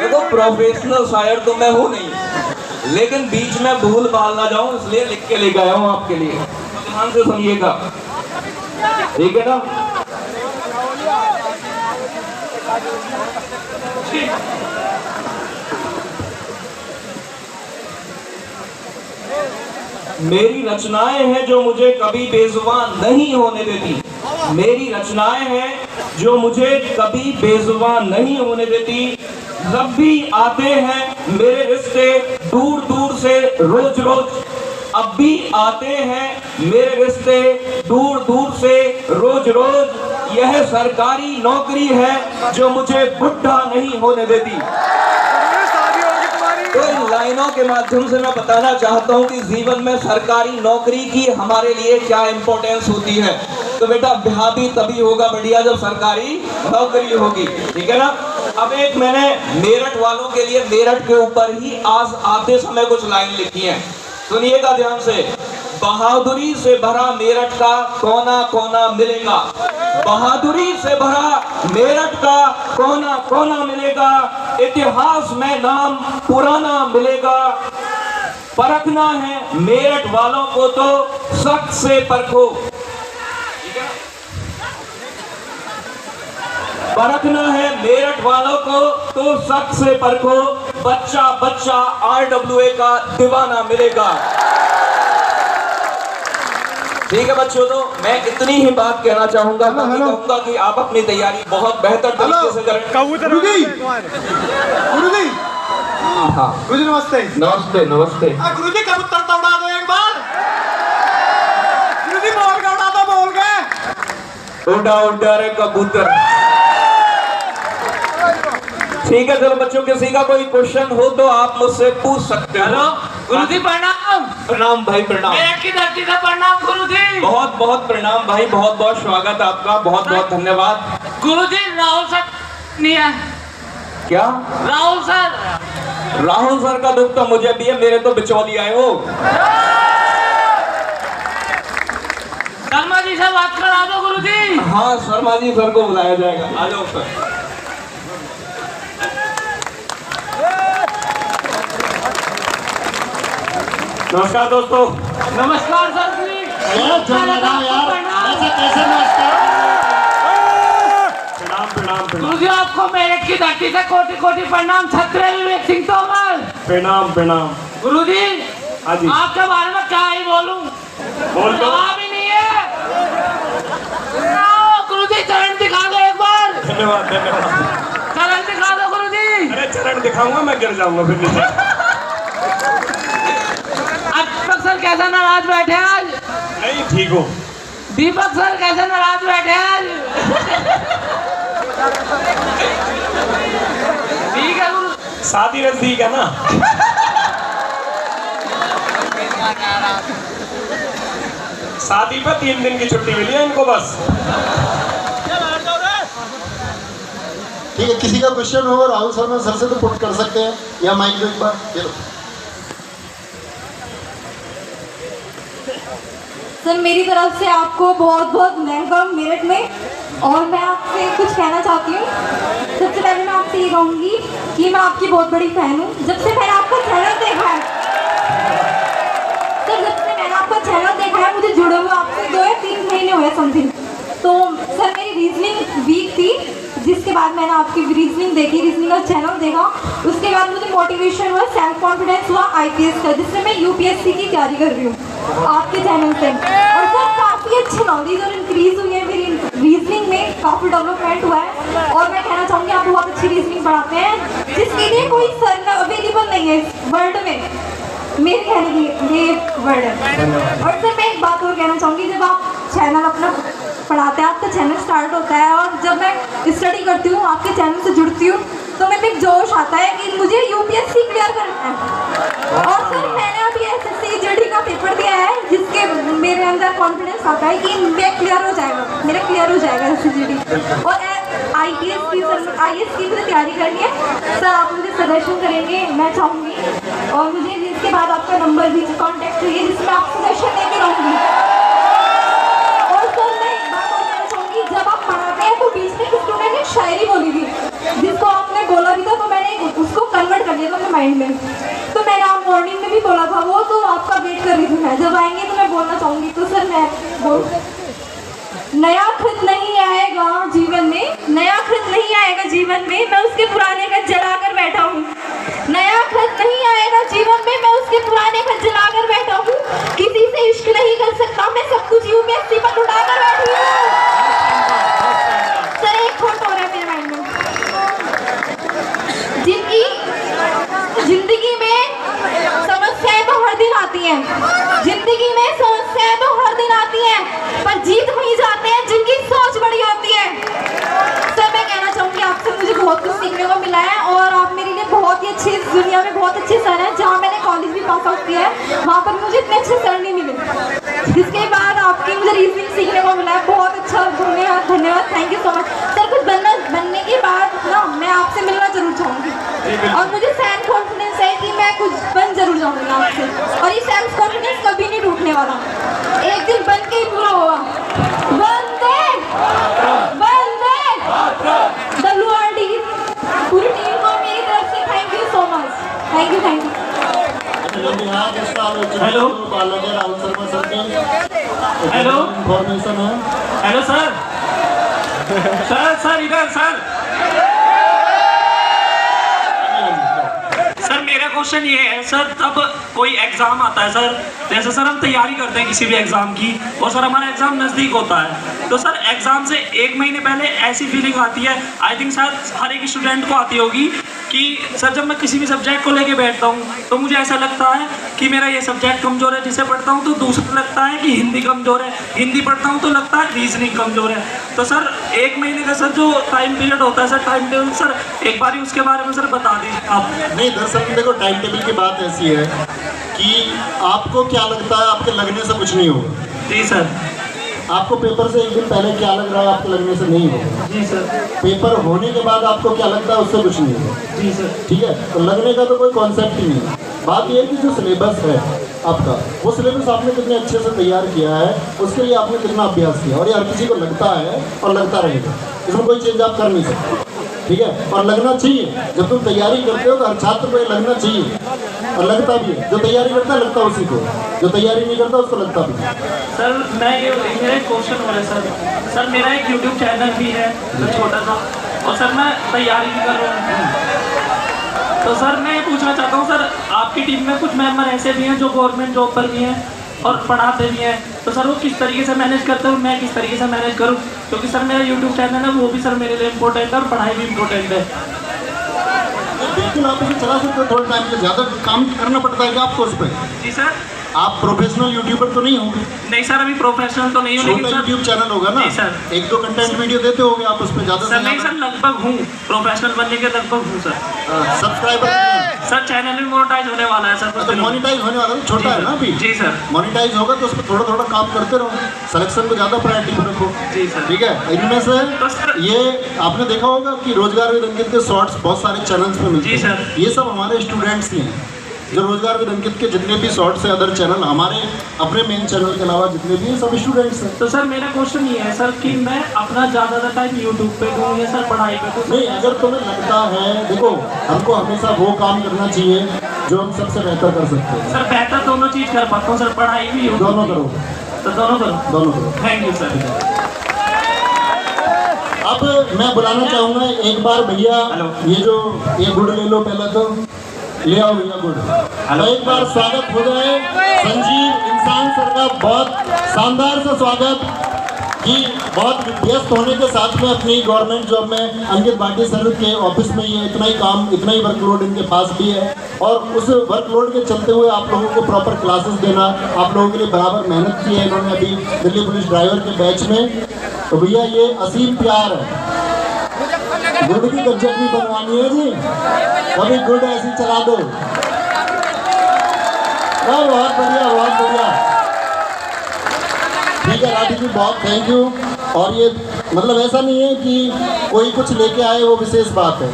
देखो प्रोफेशनल शायर तो मैं हूँ नहीं, लेकिन बीच में भूल भाल ना जाऊं इसलिए लिख के लेके आया हूँ आपके लिए। तो ध्यान से सुनिएगा, ठीक है ना? मेरी रचनाएं हैं जो मुझे कभी बेजुबान नहीं होने देती। मेरी रचनाएं हैं जो मुझे कभी बेजुबान नहीं होने देती। जब भी आते हैं मेरे रिश्ते दूर दूर से रोज रोज, अब भी आते हैं मेरे रिश्ते दूर दूर से रोज रोज। यह सरकारी नौकरी है जो मुझे बुढ़ा नहीं होने देती। तो इन लाइनों के माध्यम से मैं बताना चाहता हूँ कि जीवन में सरकारी नौकरी की हमारे लिए क्या इंपॉर्टेंस होती है। तो बेटा ब्याह भी तभी होगा बढ़िया जब सरकारी नौकरी होगी, ठीक है ना? अब एक मैंने मेरठ वालों के लिए मेरठ के ऊपर ही आज आते समय कुछ लाइन लिखी है, सुनिएगा ध्यान से। बहादुरी से भरा मेरठ का कोना कोना मिलेगा। बहादुरी से भरा मेरठ का कोना कोना मिलेगा। इतिहास में नाम पुराना मिलेगा। परखना है मेरठ वालों को तो सख्त से परखो। परखना है मेरठ वालों को तो सख्त से परखो। बच्चा बच्चा RWA का दीवाना मिलेगा। ठीक है बच्चों, तो मैं इतनी ही बात कहना चाहूंगा। मैं कहूंगा कि आप अपनी तैयारी बहुत बेहतर तरीके से करें। गुरुजी, हाँ गुरुजी नमस्ते। नमस्ते नमस्ते। गुरुजी कबूतर तो उड़ा दो एक बार। गुरुजी बोल के उड़ा दो, बोल के। उड़ा उड़ा रे कबूतर। ठीक है चलो बच्चों, किसी का कोई क्वेश्चन हो तो आप मुझसे पूछ सकते हो। हेलो गुरुजी प्रणाम। प्रणाम भाई प्रणाम। मेरठ की धरती से प्रणाम गुरुजी। बहुत बहुत प्रणाम भाई, बहुत बहुत स्वागत आपका, बहुत बहुत धन्यवाद। गुरुजी राहुल सर नहीं है क्या? राहुल सर। राहुल सर का दुख तो मुझे भी है, मेरे तो बिचौली आए हो। शर्मा जी से बात करा दो गुरुजी। हाँ शर्मा जी सर को बुलाया जाएगा, आ जाओ सर। नमस्कार दोस्तों। नमस्कार सर जी। गुरुजी आपको मेरठ की धरती से कोटि कोटि प्रणाम। छत्रे विवेक सिंह तोमर। प्रणाम प्रणाम। गुरुजी हाँ जी, आपके बारे में क्या ही बोलूं, बोल दो। जवाब ही नहीं है। गुरुजी चरण दिखा दो एक बार। धन्यवाद धन्यवाद। चरण दिखा दो गुरुजी। अरे चरण दिखाऊंगा मैं गिर जाऊंगा फिर नीचे। दीपक सर कैसे नाराज बैठे आज? नहीं ठीक हो। दीपक सर कैसे नाराज बैठे आज? ठीक है गुरु। शादी नजदीक है ना। शादी पे 3 दिन की छुट्टी मिली है इनको बस। ठीक है, किसी का क्वेश्चन हो राहुल शर्मा सर से तो पुट कर सकते हैं, या माइक दो एक बार। ये लो। सर मेरी तरफ से आपको बहुत बहुत वेलकम मेरठ में, और मैं आपसे कुछ कहना चाहती हूँ। सबसे पहले मैं आपसे ये कहूँगी कि मैं आपकी बहुत बड़ी फैन हूँ। जब से मैंने आपका चैनल देखा है सर, जब से मैंने आपका चैनल देखा है, मुझे जुड़े हुए आपसे 2 या 3 महीने हुए समथिंग। तो सर मेरी रीजनिंग वीक थी, जिसके बाद मैंने आपकी रीजनिंग देखी, रीजनिंग का चैनल देखा। उसके बाद मुझे मोटिवेशन हुआ, सेल्फ कॉन्फिडेंस हुआ IPS का, जिससे मैं UPSC की तैयारी कर रही हूँ आपके चैनल से। और सर काफ़ी अच्छी नॉलेज और इंक्रीज हुई है मेरी रीजनिंग में, काफ़ी डेवलपमेंट हुआ है। और मैं कहना चाहूँगी आप बहुत अच्छी रीजनिंग पढ़ाते हैं, जिसके लिए कोई सर अवेलेबल नहीं है वर्ल्ड में, मेरे कहने की ये वर्ड है। और सर मैं एक बात और कहना चाहूँगी, जब आप चैनल अपना पढ़ाते हैं, आपका चैनल स्टार्ट होता है, और जब मैं स्टडी करती हूँ, आपके चैनल से जुड़ती हूँ, तो मेरे में एक जोश आता है कि मुझे UPSC क्लियर करना है। और सर मैंने अभी SSC GD का पेपर दिया है, जिसके मेरे अंदर कॉन्फिडेंस आता है कि मैं क्लियर हो जाएगा, मेरा क्लियर हो जाएगा SSC GD। और IPS की IAS की मुझे तैयारी करनी है। सर आप मुझे सजेशन करेंगे, मैं चाहूँगी, और मुझे इसके बाद आपका नंबर भी कॉन्टैक्ट चाहिए, जिसमें आप सजेशन लेके रहूँगी। और सर मैं एक बात और कहना चाहूँगी, जब आप पढ़ाते हैं तो बीच में एक स्टूडेंट ने शायरी बोली थी, जिसको आपने बोला भी था, तो मैंने उसको कन्वर्ट कर दिया था अपने माइंड में। तो मैंने आप मॉर्निंग में भी बोला था वो, तो आपका वेट कर रही थी मैं, जब आएंगे तो मैं बोलना चाहूँगी। तो सर मैं बोल, नया खत नहीं आएगा जीवन में, नया खत नहीं आएगा जीवन में, मैं उसके पुराने खत जलाकर बैठा हूँ। नया खत नहीं आएगा जीवन में, मैं उसके पुराने खत जलाकर बैठा हूँ। किसी से इश्क नहीं कर सकता, मैं सब कुछ UPSC पर उठाकर बैठी हूँ। सर एक थॉट हो रहा है मेरे माइंड में, जिंदगी में समस्याएं तो हर दिन आती हैं, जिंदगी में समस्याएं तो हर दिन आती हैं, पर जीत वही जाते हैं जिनकी सोच बड़ी होती है। सर मैं कहना चाहूँगी आपसे मुझे बहुत कुछ सीखने को मिला है, और आप मेरे लिए बहुत ही अच्छी, इस दुनिया में बहुत अच्छे सर हैं। जहाँ मैंने कॉलेज भी पास आउट किया है, वहाँ पर मुझे इतने अच्छे सर नहीं मिले, जिसके बाद आपकी मुझे रीजनिंग सीखने को मिला है। बहुत अच्छा, धन्यवाद धन्यवाद, thank you so much sir. कुछ बनने के बाद ना मैं आपसे मिलना जरूर चाहूँगी, और मुझे सेल्फ कॉन्फिडेंस है कि मैं कुछ बन जरूर जाऊँगी आपसे, और ये सेल्फ कॉन्फिडेंस कभी नहीं टूटने वाला, एक दिन बन के ही पूरा होगा। वंदे वंदे WRD पूरी टीम को मेरी तरफ से thank you so much, thank you thank you. Hello बालक है राहुल शर्मा सर के, हेलो इन्फॉर्मेशन है। हेलो सर, सर इधर सर। सर मेरा क्वेश्चन ये है सर, जब कोई एग्जाम आता है सर, जैसे सर हम तैयारी करते हैं किसी भी एग्जाम की, और सर हमारा एग्जाम नज़दीक होता है, तो सर एग्जाम से 1 महीने पहले ऐसी फीलिंग आती है, आई थिंक शायद हर एक स्टूडेंट को आती होगी, कि सर जब मैं किसी भी सब्जेक्ट को लेके बैठता हूँ, तो मुझे ऐसा लगता है कि मेरा ये सब्जेक्ट कमज़ोर है, जिसे पढ़ता हूँ तो दूसरा लगता है कि हिंदी कमज़ोर है, हिंदी पढ़ता हूँ तो लगता है रीजनिंग कमज़ोर है। तो सर 1 महीने का सर जो टाइम पीरियड होता है सर, टाइम टेबल सर एक बार ही उसके बारे में सर बता दीजिए आप। नहीं दरअसल देखो, टाइम टेबल की बात ऐसी है कि आपको क्या लगता है, आपके लगने से कुछ नहीं होगा। जी सर। आपको पेपर से 1 दिन पहले क्या लग रहा है, आपके लगने से नहीं होगा। जी सर। पेपर होने के बाद आपको क्या लगता है, उससे कुछ नहीं होगा। जी सर। ठीक है, तो लगने का तो कोई कॉन्सेप्ट ही नहीं है। बात यह है कि जो सिलेबस है आपका, वो सिलेबस आपने कितने अच्छे से तैयार किया है, उसके लिए आपने कितना अभ्यास किया, और ये हर किसी को लगता है और लगता रहेगा, इसमें कोई चेंज आप कर नहीं सकते। ठीक है, और लगना चाहिए। जब तुम तैयारी करते हो तो हर छात्र को ये लगना चाहिए, और लगता भी है। जो तैयारी करता है लगता है उसी को, जो तैयारी नहीं करता उसको लगता भी है। सर मैं ये मेरा एक क्वेश्चन हो रहा है सर, मेरा एक YouTube चैनल भी है छोटा सा, और सर मैं तैयारी भी कर रहा हूँ। तो सर मैं ये पूछना चाहता हूँ सर, आपकी टीम में कुछ मेंबर ऐसे भी हैं जो गवर्नमेंट जॉब पर भी हैं और पढ़ाते भी हैं, तो सर वो किस तरीके से मैनेज करते हैं, मैं किस तरीके से मैनेज करूँ, क्योंकि सर मेरा YouTube चैनल है वो भी सर मेरे लिए इम्पोर्टेंट है, और पढ़ाई भी इम्पोर्टेंट है। बिल्कुल आप इसे चला सकते हो, थोड़ा टाइम पे ज़्यादा काम करना पड़ता है कि आपको उस पर। जी सर। आप प्रोफेशनल यूट्यूबर तो नहीं होंगे? नहीं सर, अभी प्रोफेशनल तो नहीं हूँ, छोटा यूट्यूब चैनल होगा ना? नहीं सर। 1-2 कंटेंट वीडियो देते होंगे आप उस पर ज़्यादा सर? नहीं सर, लगभग हूँ, प्रोफेशनल बनने के लगभग हूँ सर। सब्सक्राइबर सर चैनल भी मोनेटाइज होने वाला है सर। तो मोनेटाइज होने वाला है, छोटा है ना अभी? जी सर। मोनेटाइज होगा तो उस पर थोड़ा थोड़ा काम करते रहो, सिलेक्शन को ज़्यादा प्रायोरिटी पर रखो। जी सर। ठीक है। इनमें से ये आपने देखा होगा कि रोजगार विद अंकित के शॉर्ट्स बहुत सारे चैनल्स पे मिलते हैं। जी सर। ये सब हमारे स्टूडेंट्स ही हैं जो रोजगार विद अंकित के जितने भी शॉर्ट्स है, अदर चैनल, हमारे अपने मेन चैनल के अलावा जितने भी हैं सब स्टूडेंट्स हैं। तो सर मेरा क्वेश्चन ये है सर कि मैं अपना ज़्यादा टाइम यूट्यूब पे दूँ या सर पढ़ाई पे दूँ? नहीं, अगर तुम्हें लगता है, देखो हमको हमेशा वो काम करना चाहिए जो हम सबसे बेहतर कर सकते हैं। सर बेहतर दोनों चीज़ कर पाता हूँ सर, पढ़ाई भी दोनों करो। तो दोनों करो। दोनों करो। Thank you sir. अब मैं बुलाना चाहूँगा एक बार भैया, ये गुड़ ले लो पहले तो, ले आओ भैया गुड़। तो एक बार स्वागत हो जाए संजीव इंसान सर का, बहुत शानदार सा स्वागत कि बहुत व्यस्त होने के साथ में अपनी गवर्नमेंट जॉब में अंकित भाटी सर के ऑफिस में ये इतना ही काम, इतना ही वर्कलोड इनके पास भी है और उस वर्कलोड के चलते हुए आप लोगों को प्रॉपर क्लासेस देना, आप लोगों के लिए बराबर मेहनत की है इन्होंने अभी दिल्ली पुलिस ड्राइवर के बैच में। तो भैया ये असीम प्यार है, गुड़ की गज्जक भी बनवानी है जी, कभी गुड़ ऐसी चला दो। बहुत बढ़िया, बहुत बढ़िया। ठीक है राठी जी, बहुत थैंक यू। और ये मतलब ऐसा नहीं है कि कोई कुछ लेके आए वो विशेष बात है,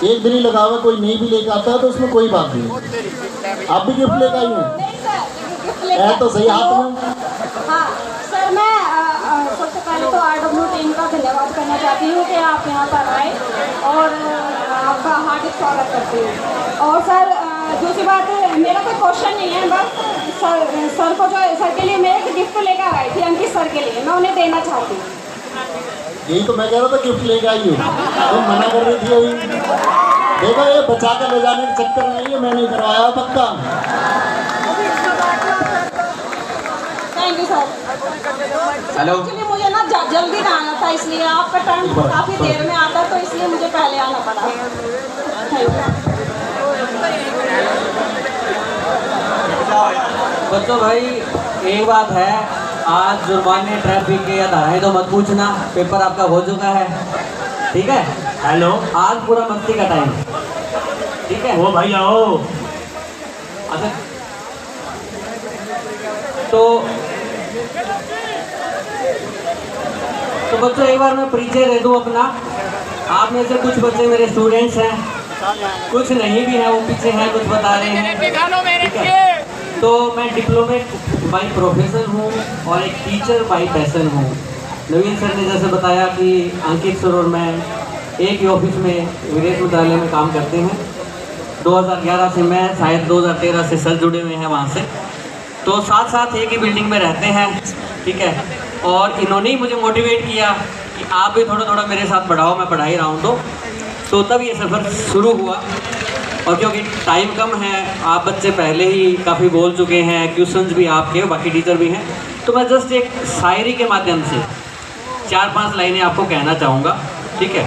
एक दिन ही लगा हुआ, कोई नहीं भी लेके आता है तो उसमें कोई बात नहीं। आप भी गिफ्ट लेके आई हैं? तो सही हाथ में। हाँ सर, मैं सबसे पहले तो RW टीम का धन्यवाद करना चाहती हूँ कि आप यहाँ पर आए और आपका हार्दिक स्वागत करती हूँ। और सर दूसरी बात, मेरा कोई क्वेश्चन नहीं है, बस सर को जो सर के लिए मैं एक गिफ्ट लेकर आई थी अंकित सर के लिए, मैं उन्हें देना चाहती हूँ। यही तो मैं कह रहा था गिफ्ट लेके आई हूँ, तुम मना कर रही थी अभी। देखो ये बचा कर ले जाने के चक्कर में ये मैं नहीं करवाया पक्का। Thank you sir. Hello. Actually मुझे ना जल्दी ना आना था, इसलिए आपका टाइम काफ़ी देर में आता है तो इसलिए मुझे पहले आना पड़ा। Thank you. बच्चों भाई एक बात है, आज जुर्माने ट्रैफिक के या धाराएं तो मत पूछना, पेपर आपका हो चुका है, ठीक है? हेलो, आज पूरा मस्ती का टाइम, ठीक है? वो भाई आओ। अच्छा तो बच्चों एक बार मैं परिचय दे दूं अपना। आप में से कुछ बच्चे मेरे स्टूडेंट्स हैं, कुछ नहीं भी हैं, वो पीछे हैं, कुछ बता रहे हैं, ठीक है? तो मैं डिप्लोमेट बाई प्रोफेशन हूँ और एक टीचर बाई पैशन हूँ। नवीन सर ने जैसे बताया कि अंकित सर और मैं एक ही ऑफिस में विदेश विद्यालय में काम करते हैं। 2011 से मैं, शायद 2013 से सर जुड़े हुए हैं वहाँ से, तो साथ साथ एक ही बिल्डिंग में रहते हैं, ठीक है? और इन्होंने ही मुझे मोटिवेट किया कि आप भी थोड़ा थोड़ा मेरे साथ बढ़ाओ, मैं पढ़ा ही रहा हूँ। तो तब ये सफ़र शुरू हुआ। और क्योंकि टाइम कम है, आप बच्चे पहले ही काफ़ी बोल चुके हैं, क्वेश्चंस भी आपके, बाकी टीचर भी हैं, तो मैं जस्ट एक शायरी के माध्यम से 4-5 लाइनें आपको कहना चाहूँगा, ठीक है?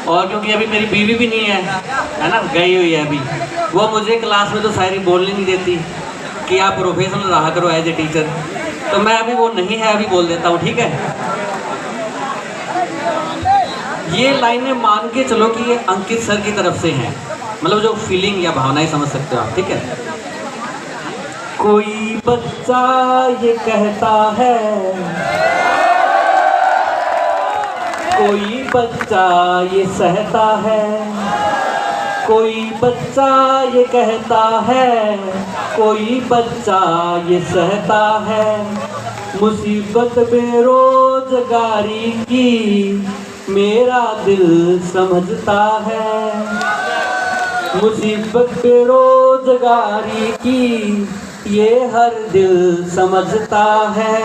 और क्योंकि अभी मेरी बीवी भी नहीं है ना, गई हुई है अभी, वो मुझे क्लास में तो शायरी बोलने नहीं देती कि आप प्रोफेशनल रहा करो एज ए टीचर, तो मैं अभी वो नहीं है, अभी बोल देता हूँ, ठीक है? ये लाइनें मान के चलो कि ये अंकित सर की तरफ से हैं, मतलब जो फीलिंग या भावनाएं समझ सकते हो आप, ठीक है? कोई बच्चा ये कहता है, कोई बच्चा ये सहता है, कोई बच्चा ये कहता है, कोई बच्चा ये सहता है, मुसीबत बेरोजगारी की मेरा दिल समझता है, मुसीबत बेरोजगारी की ये हर दिल समझता है।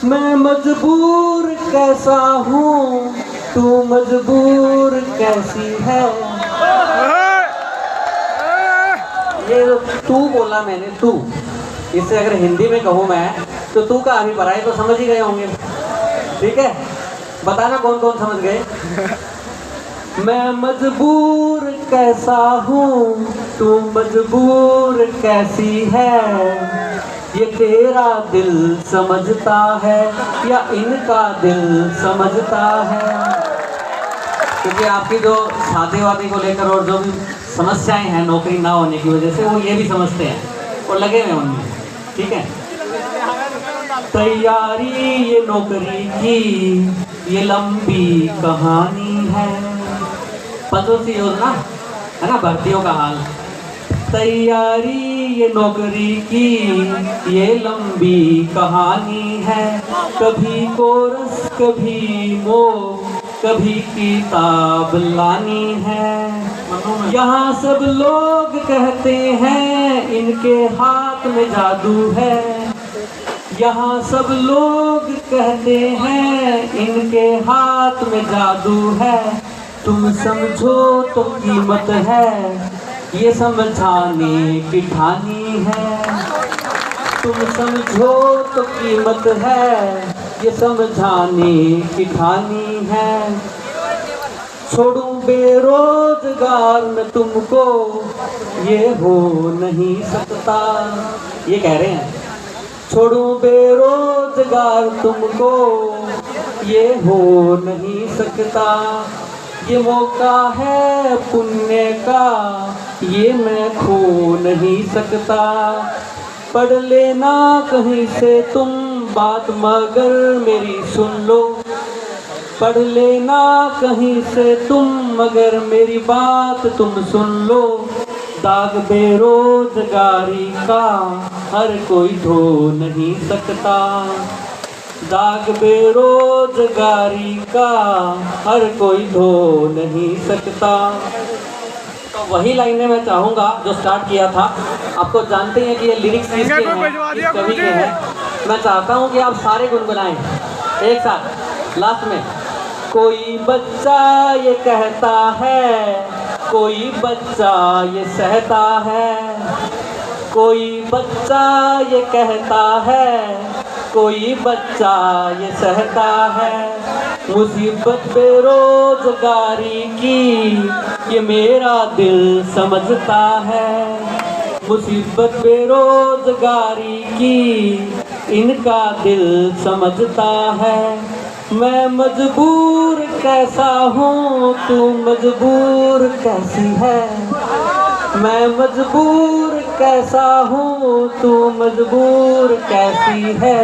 मैं मजबूर कैसा हूँ, तू मजबूर कैसी है। ये तू बोला मैंने, तू, इससे अगर हिंदी में कहूँ मैं तो तू का अभी पढ़ाई तो समझ ही गए होंगे, ठीक है? बताना कौन कौन समझ गए। मैं मजबूर कैसा हूँ, तू मजबूर कैसी है, ये तेरा दिल समझता है या इनका दिल समझता है। क्योंकि आपकी जो शादी वादी को लेकर और जो भी समस्याएं हैं नौकरी ना होने की वजह से, वो ये भी समझते हैं और लगे हुए उनमें, ठीक है। तैयारी ये नौकरी की ये लंबी कहानी है, पंचवर्षीय योजना है ना, भर्तियों का हाल। तैयारी ये नौकरी की ये लंबी कहानी है, कभी कोरस कभी मो कभी किताब लानी है। यहाँ सब लोग कहते हैं इनके हाथ में जादू है, यहाँ सब लोग कहते हैं इनके हाथ में जादू है। तुम समझो तो कीमत है, ये समझाने की ठानी है। तुम समझो तो कीमत है, ये समझाने की ठानी है। छोड़ूं बेरोजगार मैं तुमको, ये हो नहीं सकता, ये कह रहे हैं। छोड़ूं बेरोजगार तुमको, ये हो नहीं सकता। ये मौका है पुण्य का, ये मैं खो नहीं सकता। पढ़ लेना कहीं से तुम बात मगर मेरी सुन लो, पढ़ लेना कहीं से तुम मगर मेरी बात तुम सुन लो। दाग बेरोजगारी का हर कोई धो नहीं सकता, दाग बेरोजगारी का हर कोई धो नहीं सकता। तो वही लाइनें मैं चाहूँगा जो स्टार्ट किया था। आपको जानते हैं कि ये लिरिक्स किसके हैं, इस कवि के हैं। मैं चाहता हूँ कि आप सारे गुनगुनाएं एक साथ लास्ट में। कोई बच्चा ये कहता है, कोई बच्चा ये सहता है, कोई बच्चा ये कहता है, कोई बच्चा ये सहता है। मुसीबत बेरोजगारी की ये मेरा दिल समझता है, मुसीबत बेरोजगारी की इनका दिल समझता है। मैं मजबूर कैसा हूँ, तू मजबूर कैसी है। मैं मजबूर कैसा हूँ, तू मजबूर कैसी है।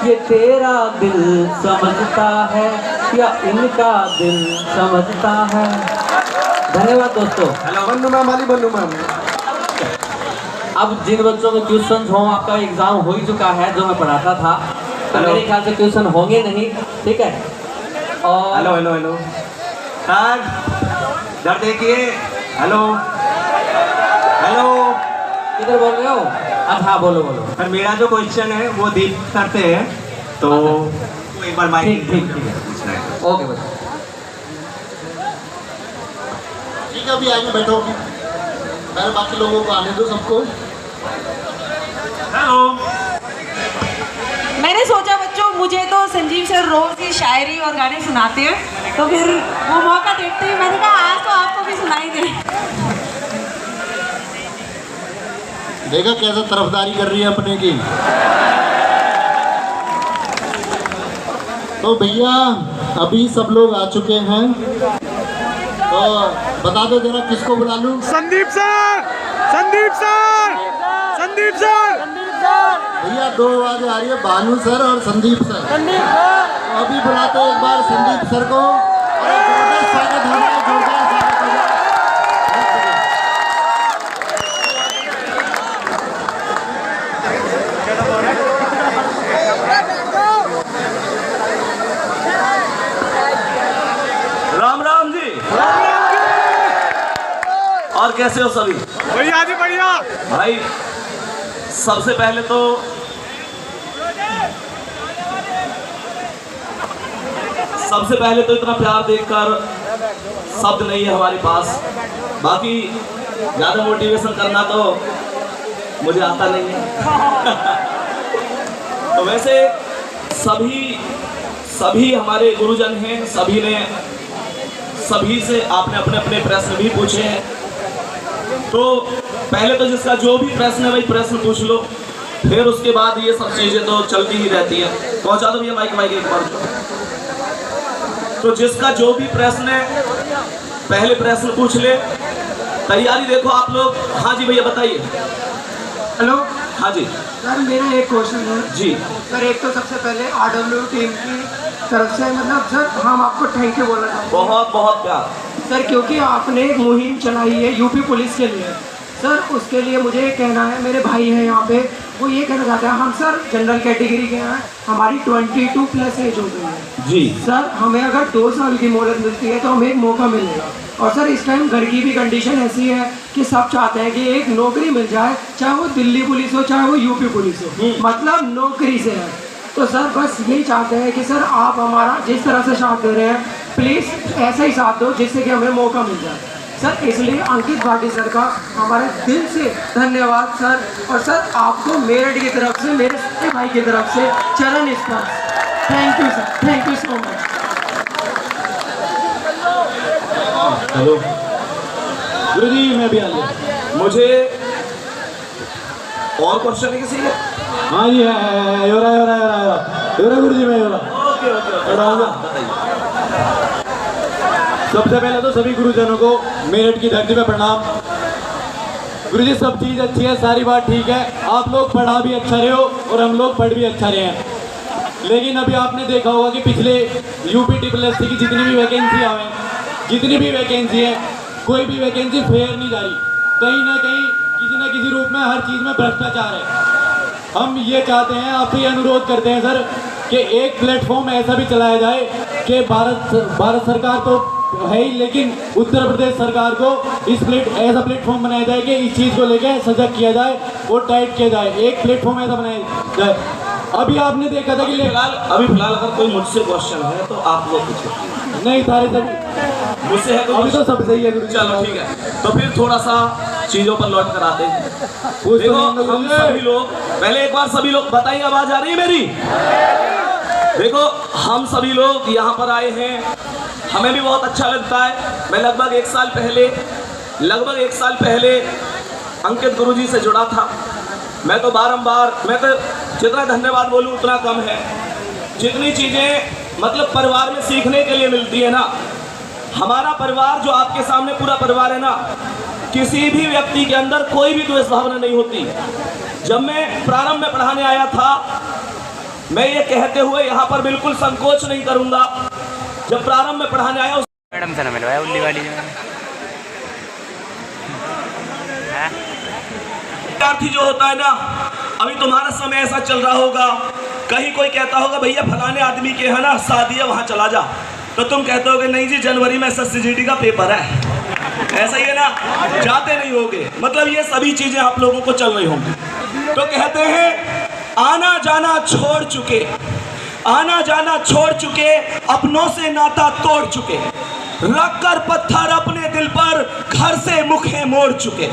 ये तेरा दिल समझता है या इनका दिल समझता है। धन्यवाद दोस्तों। बन्नू मैम, वाली बन्नू मैम। अब जिन बच्चों को ट्यूशन हो, आपका एग्जाम हो ही चुका है जो मैं पढ़ाता था, तो मेरे ख्याल से ट्यूशन होंगे नहीं, ठीक है। और हेलो हेलो हेलो सर, इधर देखिए। हेलो हेलो, किधर बोल रहे हो? अच्छा हाँ, बोलो बोलो। सर मेरा जो क्वेश्चन है वो दीप करते हैं, तो एक बार माइक। ठीक है, ओके बस ठीक है। अभी आएंगे, बैठो। पहले बाकी लोगों को आने दो सबको। हेलो। मैंने सोचा बच्चों, मुझे तो संजीव सर रोज ही शायरी और गाने सुनाते हैं, तो फिर वो मौका देखते ही मैंने कहा आज तो आपको भी सुनाई दे। देखा कैसे तरफदारी कर रही है अपने की। तो भैया अभी सब लोग आ चुके हैं, तो बता दो जरा किसको बुला लूं। Sandeep sir, Sandeep sir, Sandeep sir. भैया दो आवाजें आ रही है, भानु सर और संदीप सर। तो अभी बुलाते एक बार संदीप सर को, और जोरदार स्वागत होना है, जोरदार स्वागत होना है। राम राम जी। और कैसे हो सभी? बढ़िया जी बढ़िया। भाई सबसे पहले तो इतना प्यार देखकर शब्द नहीं है हमारे पास। बाकी ज़्यादा मोटिवेशन करना तो मुझे आता नहीं है। तो वैसे सभी हमारे गुरुजन हैं, सभी ने सभी से आपने अपने अपने प्रश्न भी पूछे हैं, तो पहले तो जिसका जो भी प्रश्न है वही प्रश्न पूछ लो, फिर उसके बाद ये सब चीज़ें तो चलती ही रहती हैं। पहुंचा दो भैया माइक एक बार। तो जिसका जो भी प्रश्न है पहले प्रश्न पूछ ले। तैयारी देखो आप लोग। हाँ जी भैया बताइए। हेलो। हाँ जी सर मेरा एक क्वेश्चन है जी। सर एक तो सबसे पहले RW टीम की तरफ से मतलब सर हम आपको थैंक यू बोलना चाहते हैं। बहुत बहुत प्यार सर, क्योंकि आपने एक मुहिम चलाई है यूपी पुलिस के लिए सर, उसके लिए मुझे ये कहना है, मेरे भाई हैं यहाँ पे, वो ये कहना चाहते हैं हम सर जनरल कैटेगरी के हैं, हमारी 22+ एज हो गई है जी सर, हमें अगर 2 साल की मोहलत मिलती है तो हमें एक मौका मिलेगा। और सर इस टाइम घर की भी कंडीशन ऐसी है कि सब चाहते हैं कि एक नौकरी मिल जाए, चाहे वो दिल्ली पुलिस हो चाहे वो यूपी पुलिस हो, मतलब नौकरी से है। तो सर बस यही चाहते हैं कि सर आप हमारा जिस तरह से साथ दे रहे हैं प्लीज़ ऐसा ही साथ दो जिससे कि हमें मौका मिल जाए सर। इसलिए अंकित भाटी सर का हमारे दिल से धन्यवाद सर। और सर आपको मेरठ की तरफ से, मेरे सच्चे भाई की तरफ से चरण स्पर्श। Thank you sir, thank you so much. Hello गुरु जी, मैं भी आ गया। मुझे और क्वेश्चन है किसी के? हाँ जी है योरा गुरु जी, मैं योरा। ओके बताइए। सबसे पहले तो सभी गुरुजनों को मेरठ की धरती पे प्रणाम। गुरु जी सब चीज़ अच्छी है, सारी बात ठीक है, आप लोग पढ़ा भी अच्छा रहे हो और हम लोग पढ़ भी अच्छा रहे हैं। लेकिन अभी आपने देखा होगा कि पिछले UPSSC की जितनी भी वैकेंसी आए, जितनी भी वैकेंसी है, कोई भी वैकेंसी फेयर नहीं जा रही। कहीं ना कहीं किसी न किसी रूप में हर चीज़ में भ्रष्टाचार है। हम ये चाहते हैं, आपसे ये अनुरोध करते हैं सर कि एक प्लेटफॉर्म ऐसा भी चलाया जाए कि भारत सरकार तो है ही, लेकिन उत्तर प्रदेश सरकार को ऐसा प्लेटफॉर्म बनाया जाए कि इस चीज़ को लेकर सजग किया जाए और टाइट किया जाए। एक प्लेटफॉर्म ऐसा बनाया जाए। अभी आपने देखा था कि फिलहाल अगर कोई मुझसे क्वेश्चन है तो आप लोग पूछो। नहीं सारे सभी मुझसे है अभी तो सब सही है। चलो ठीक है, तो फिर थोड़ा सा चीज़ों पर लौट कर आते हैं। देखो हम सभी लोग, पहले एक बार सभी लोग बताइए, आवाज़ आ रही है मेरी? देखो हम सभी लोग यहाँ पर आए हैं, हमें भी बहुत अच्छा लगता है। मैं लगभग एक साल पहले अंकित गुरुजी से जुड़ा था। मैं तो बारंबार, मैं तो जितना धन्यवाद बोलूँ उतना कम है। जितनी चीज़ें मतलब परिवार में सीखने के लिए मिलती है ना, हमारा परिवार जो आपके सामने पूरा परिवार है ना, किसी भी व्यक्ति के अंदर कोई भी द्वेष भावना नहीं होती। जब मैं प्रारंभ में पढ़ाने आया था, मैं ये कहते हुए यहाँ पर बिल्कुल संकोच नहीं करूँगा, जब प्रारंभ में पढ़ाने आया मैडम से ना मिलवाया उल्ली वाली विद्यार्थी जो होता है ना, अभी तुम्हारा समय ऐसा चल रहा होगा, कहीं कोई कहता होगा भैया फलाने आदमी के है ना शादी है वहाँ चला जा, तो तुम कहते होगे नहीं जी जनवरी में SSCGT का पेपर है, ऐसा ही है ना, जाते नहीं होगे। मतलब ये सभी चीजें आप लोगों को चल रही होंगी। तो कहते हैं आना जाना छोड़ चुके, अपनों से नाता तोड़ चुके, रख कर पत्थर अपने दिल पर घर से मुखे मोड़ चुके।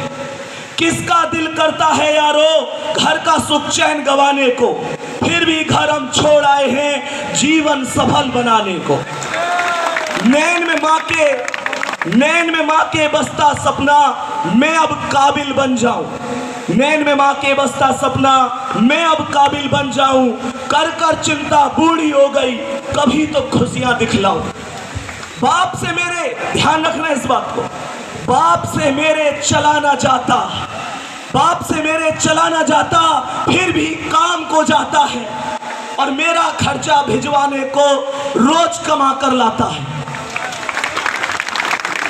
किसका दिल करता है यारो घर का सुख चैन गंवाने को, फिर भी घर हम छोड़ आए हैं जीवन सफल बनाने को। नैन में माँ के बसता सपना मैं अब काबिल बन जाऊं, नैन में माँ के बसता सपना मैं अब काबिल बन जाऊं, कर कर चिंता बूढ़ी हो गई कभी तो खुशियां दिखलाऊं। बाप से मेरे, ध्यान रखना इस बात को, बाप से मेरे चला ना जाता फिर भी काम को जाता है, और मेरा खर्चा भिजवाने को रोज कमा कर लाता है।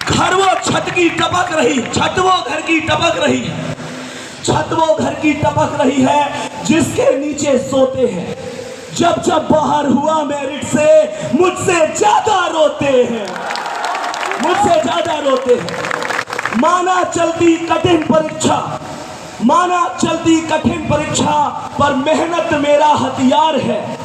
घर वो छत की टपक रही, छत वो घर की टपक रही है जिसके नीचे सोते हैं। जब जब बाहर हुआ मेरिट से मुझसे ज्यादा रोते हैं। माना चलती कठिन परीक्षा पर मेहनत मेरा हथियार है।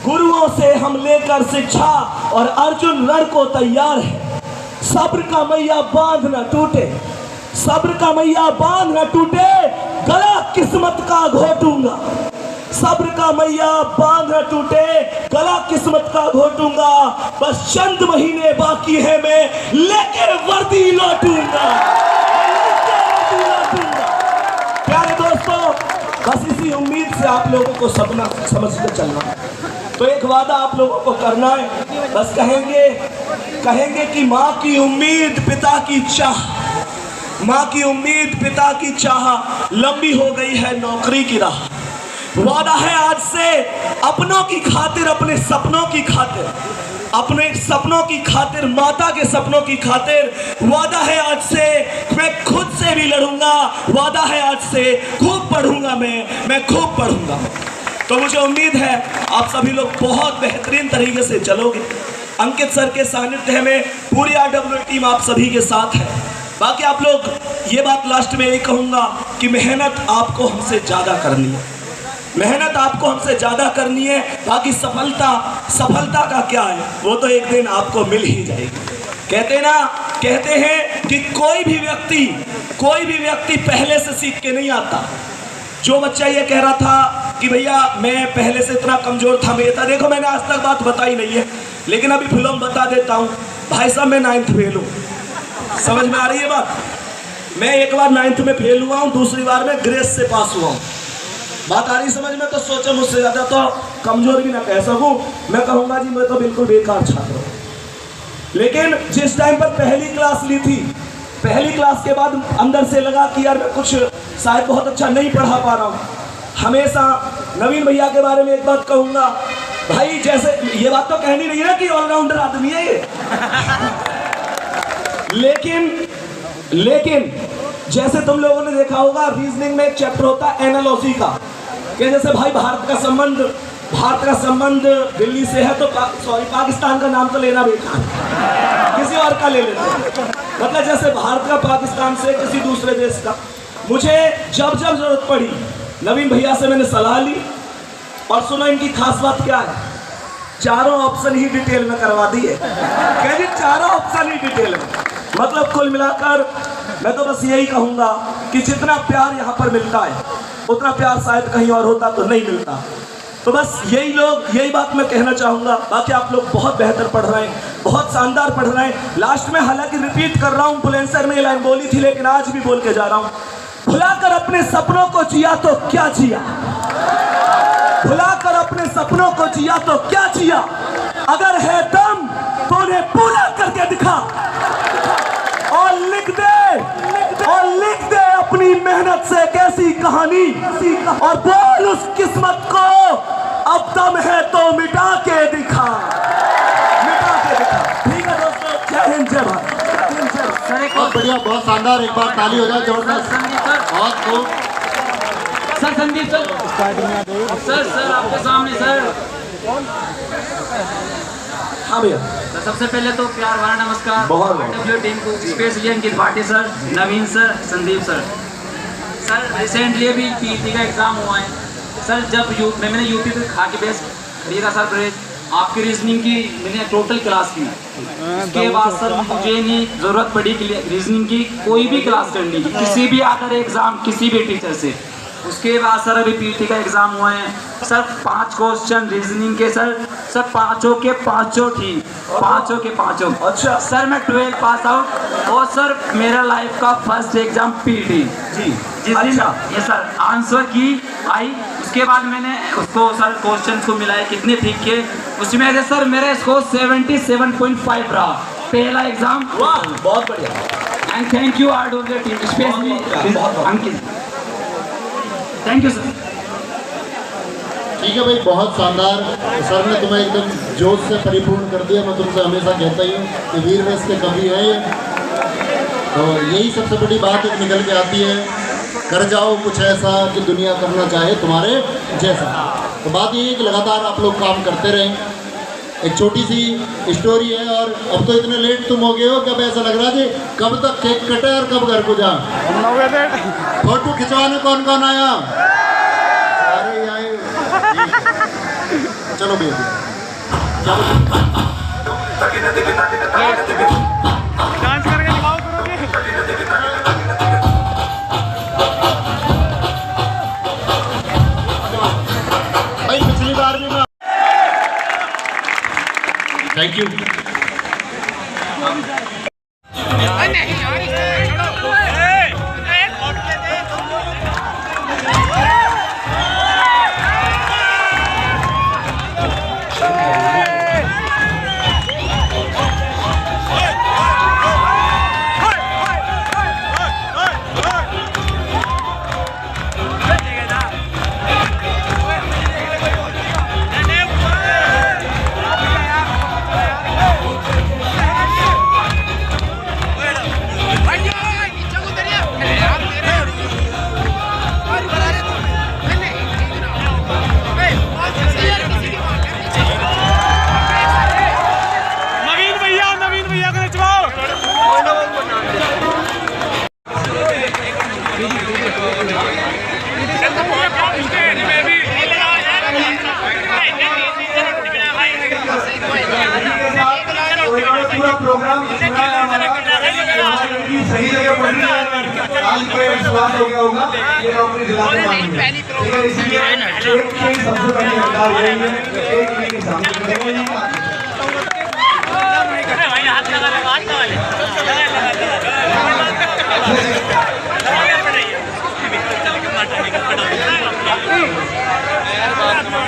गुरुओं से हम लेकर शिक्षा और अर्जुन रण को तैयार है। सब्र का मैया बांध न टूटे, गला किस्मत का घोटूंगा। सब्र का मैया बांध न टूटे, गला किस्मत का घोटूंगा, बस चंद महीने बाकी है मैं लेके वर्दी लौटूंगा। प्यारे दोस्तों, बस इसी उम्मीद से आप लोगों को सपना समझकर चलना है। तो एक वादा आप लोगों को करना है, बस कहेंगे कि माँ की उम्मीद पिता की चाह, माँ की उम्मीद पिता की चाह, लंबी हो गई है नौकरी की राह। वादा है आज से अपनों की खातिर, अपने सपनों की खातिर, अपने सपनों की खातिर, माता के सपनों की खातिर, वादा है आज से मैं खुद से भी लड़ूंगा, वादा है आज से खूब पढ़ूंगा मैं खूब पढ़ूंगा। तो मुझे उम्मीद है आप सभी लोग बहुत बेहतरीन तरीके से चलोगे। अंकित सर के सानिध्य में पूरी RW टीम आप सभी के साथ है। बाकी आप लोग, ये बात लास्ट में यही कहूँगा कि मेहनत आपको हमसे ज़्यादा करनी है, मेहनत आपको हमसे ज़्यादा करनी है। बाकी सफलता का क्या है, वो तो एक दिन आपको मिल ही जाएगी। कहते हैं कि कोई भी व्यक्ति पहले से सीख के नहीं आता। जो बच्चा ये कह रहा था कि भैया मैं पहले से इतना कमज़ोर था, मैं था, देखो मैंने आज तक बात बताई नहीं है, लेकिन अभी फिल्म बता देता हूँ। भाई साहब मैं 9th फेल हूँ, समझ में आ रही है बात? मैं एक बार 9th में फेल हुआ हूँ, दूसरी बार में ग्रेस से पास हुआ हूँ। बात आ रही समझ में? तो सोचो मुझसे ज़्यादा तो कमज़ोर भी ना कह सकूँ, मैं कहूँगा जी मैं तो बिल्कुल बेकार छात्र हूँ। लेकिन जिस टाइम पर पहली क्लास ली थी, पहली क्लास के बाद अंदर से लगा कि यार मैं कुछ शायद बहुत अच्छा नहीं पढ़ा पा रहा हूँ। हमेशा नवीन भैया के बारे में एक बात कहूँगा, भाई जैसे ये बात तो कहनी नहीं है कि ऑलराउंडर आदमी है ये लेकिन जैसे तुम लोगों ने देखा होगा रीजनिंग में एक चैप्टर होता है एनालॉजी का, कि जैसे भाई भारत का संबंध दिल्ली से है तो पाकिस्तान का नाम तो लेना बेकार, किसी और का ले लेते हैं। मतलब जैसे भारत का पाकिस्तान से किसी दूसरे देश का। मुझे जब जरूरत पड़ी नवीन भैया से मैंने सलाह ली, और सुनो इनकी खास बात क्या है, चारों ऑप्शन ही डिटेल में करवा दिए। कह चारों ऑप्शन ही डिटेल में। मतलब कुल मिलाकर मैं तो बस यही कहूँगा कि जितना प्यार यहाँ पर मिलता है उतना प्यार शायद कहीं और होता तो नहीं मिलता। तो बस यही बात मैं कहना चाहूँगा। बाकी आप लोग बहुत बेहतर पढ़ रहे हैं, बहुत शानदार पढ़ रहे हैं। लास्ट में हालांकि रिपीट कर रहा हूँ, बुलंदशहर में ये लाइन बोली थी लेकिन आज भी बोल के जा रहा हूँ, भुलाकर अपने सपनों को जिया तो क्या जिया, भुलाकर अपने सपनों को जिया तो क्या जिया, अगर है दम तो उन्हें पूरा करके दिखा, और लिख दे अपनी मेहनत से कैसी कहानी, और बोल उस किस्मत को अब दम है तो मिटा के दिखा। ठीक है दोस्तों, जय हिंद जय भारत। बहुत बढ़िया, बहुत शानदार, एक बार ताली हो जाए जोरदार। बहुत खूब सर। संदीप सर आपके सामने सर। हाँ भैया, सबसे पहले तो प्यार भरा नमस्कार RW टीम को, स्पेशली अंकित भाटी सर, नवीन सर, संदीप सर। रिसेंटली अभी PET का एग्जाम हुआ है सर। जब मैंने यूपी पे खा के बेस खरीदा सर ब्रेज, आपकी रीजनिंग की मैंने टोटल क्लास की। उसके बाद सर मुझे नहीं ज़रूरत पड़ी कि रीजनिंग की कोई भी क्लास करने की, किसी भी आकर एग्ज़ाम किसी भी टीचर से। उसके बाद सर अभी PET का एग्ज़ाम हुआ है सर, 5 क्वेश्चन रीजनिंग के सर पाँचों के पाँचों ठीक, पाँचों के पाँचों। अच्छा सर, मैं 12 पास आउट, और सर मेरा लाइफ का फर्स्ट एग्जाम PET जी जिस दिन ये सर आंसर की आई, उसके बाद मैंने उसको सर क्वेश्चन को मिलाया कितने ठीक किए, उसमें से सर मेरा स्कोर 77.5 रहा पहला एग्जाम। वाह बहुत बढ़िया, and thank you RW team, specially Ankit, thank you sir. ठीक है भाई, बहुत शानदार। सर ने तुम्हें एकदम जोश से परिपूर्ण कर दिया। मैं तुमसे हमेशा कहता ही हूँ कि वीर रस के कवि है ये, तो यही सबसे बड़ी बात एक निकल के आती है, कर जाओ कुछ ऐसा कि दुनिया करना चाहे तुम्हारे जैसा। तो बात ये है कि लगातार आप लोग काम करते रहें। एक छोटी सी स्टोरी है, और अब तो इतने लेट तुम हो गए हो, कब ऐसा लग रहा है कब तक केक कटे और कब घर को जा। फोटो खिंचवाने कौन कौन आया? अरे आए, चलो भैया डांस करके दिखाओ करोगे। Thank you. पूरा प्रोग्राम सही जगह पढ़ रही है। आज को विश्वास हो गया होगा ये नौकरी दिलाने वाली है, इसलिए एक के सबसे बड़ी हकदार यही है, एक के सामने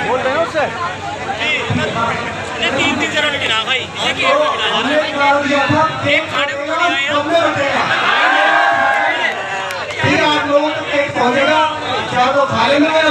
बोल रहे हो सर 3-3 जरा गिना भाई एक खाने को फिर आप लोगों को एक पहुंचेगा, क्या तो खा लेना है,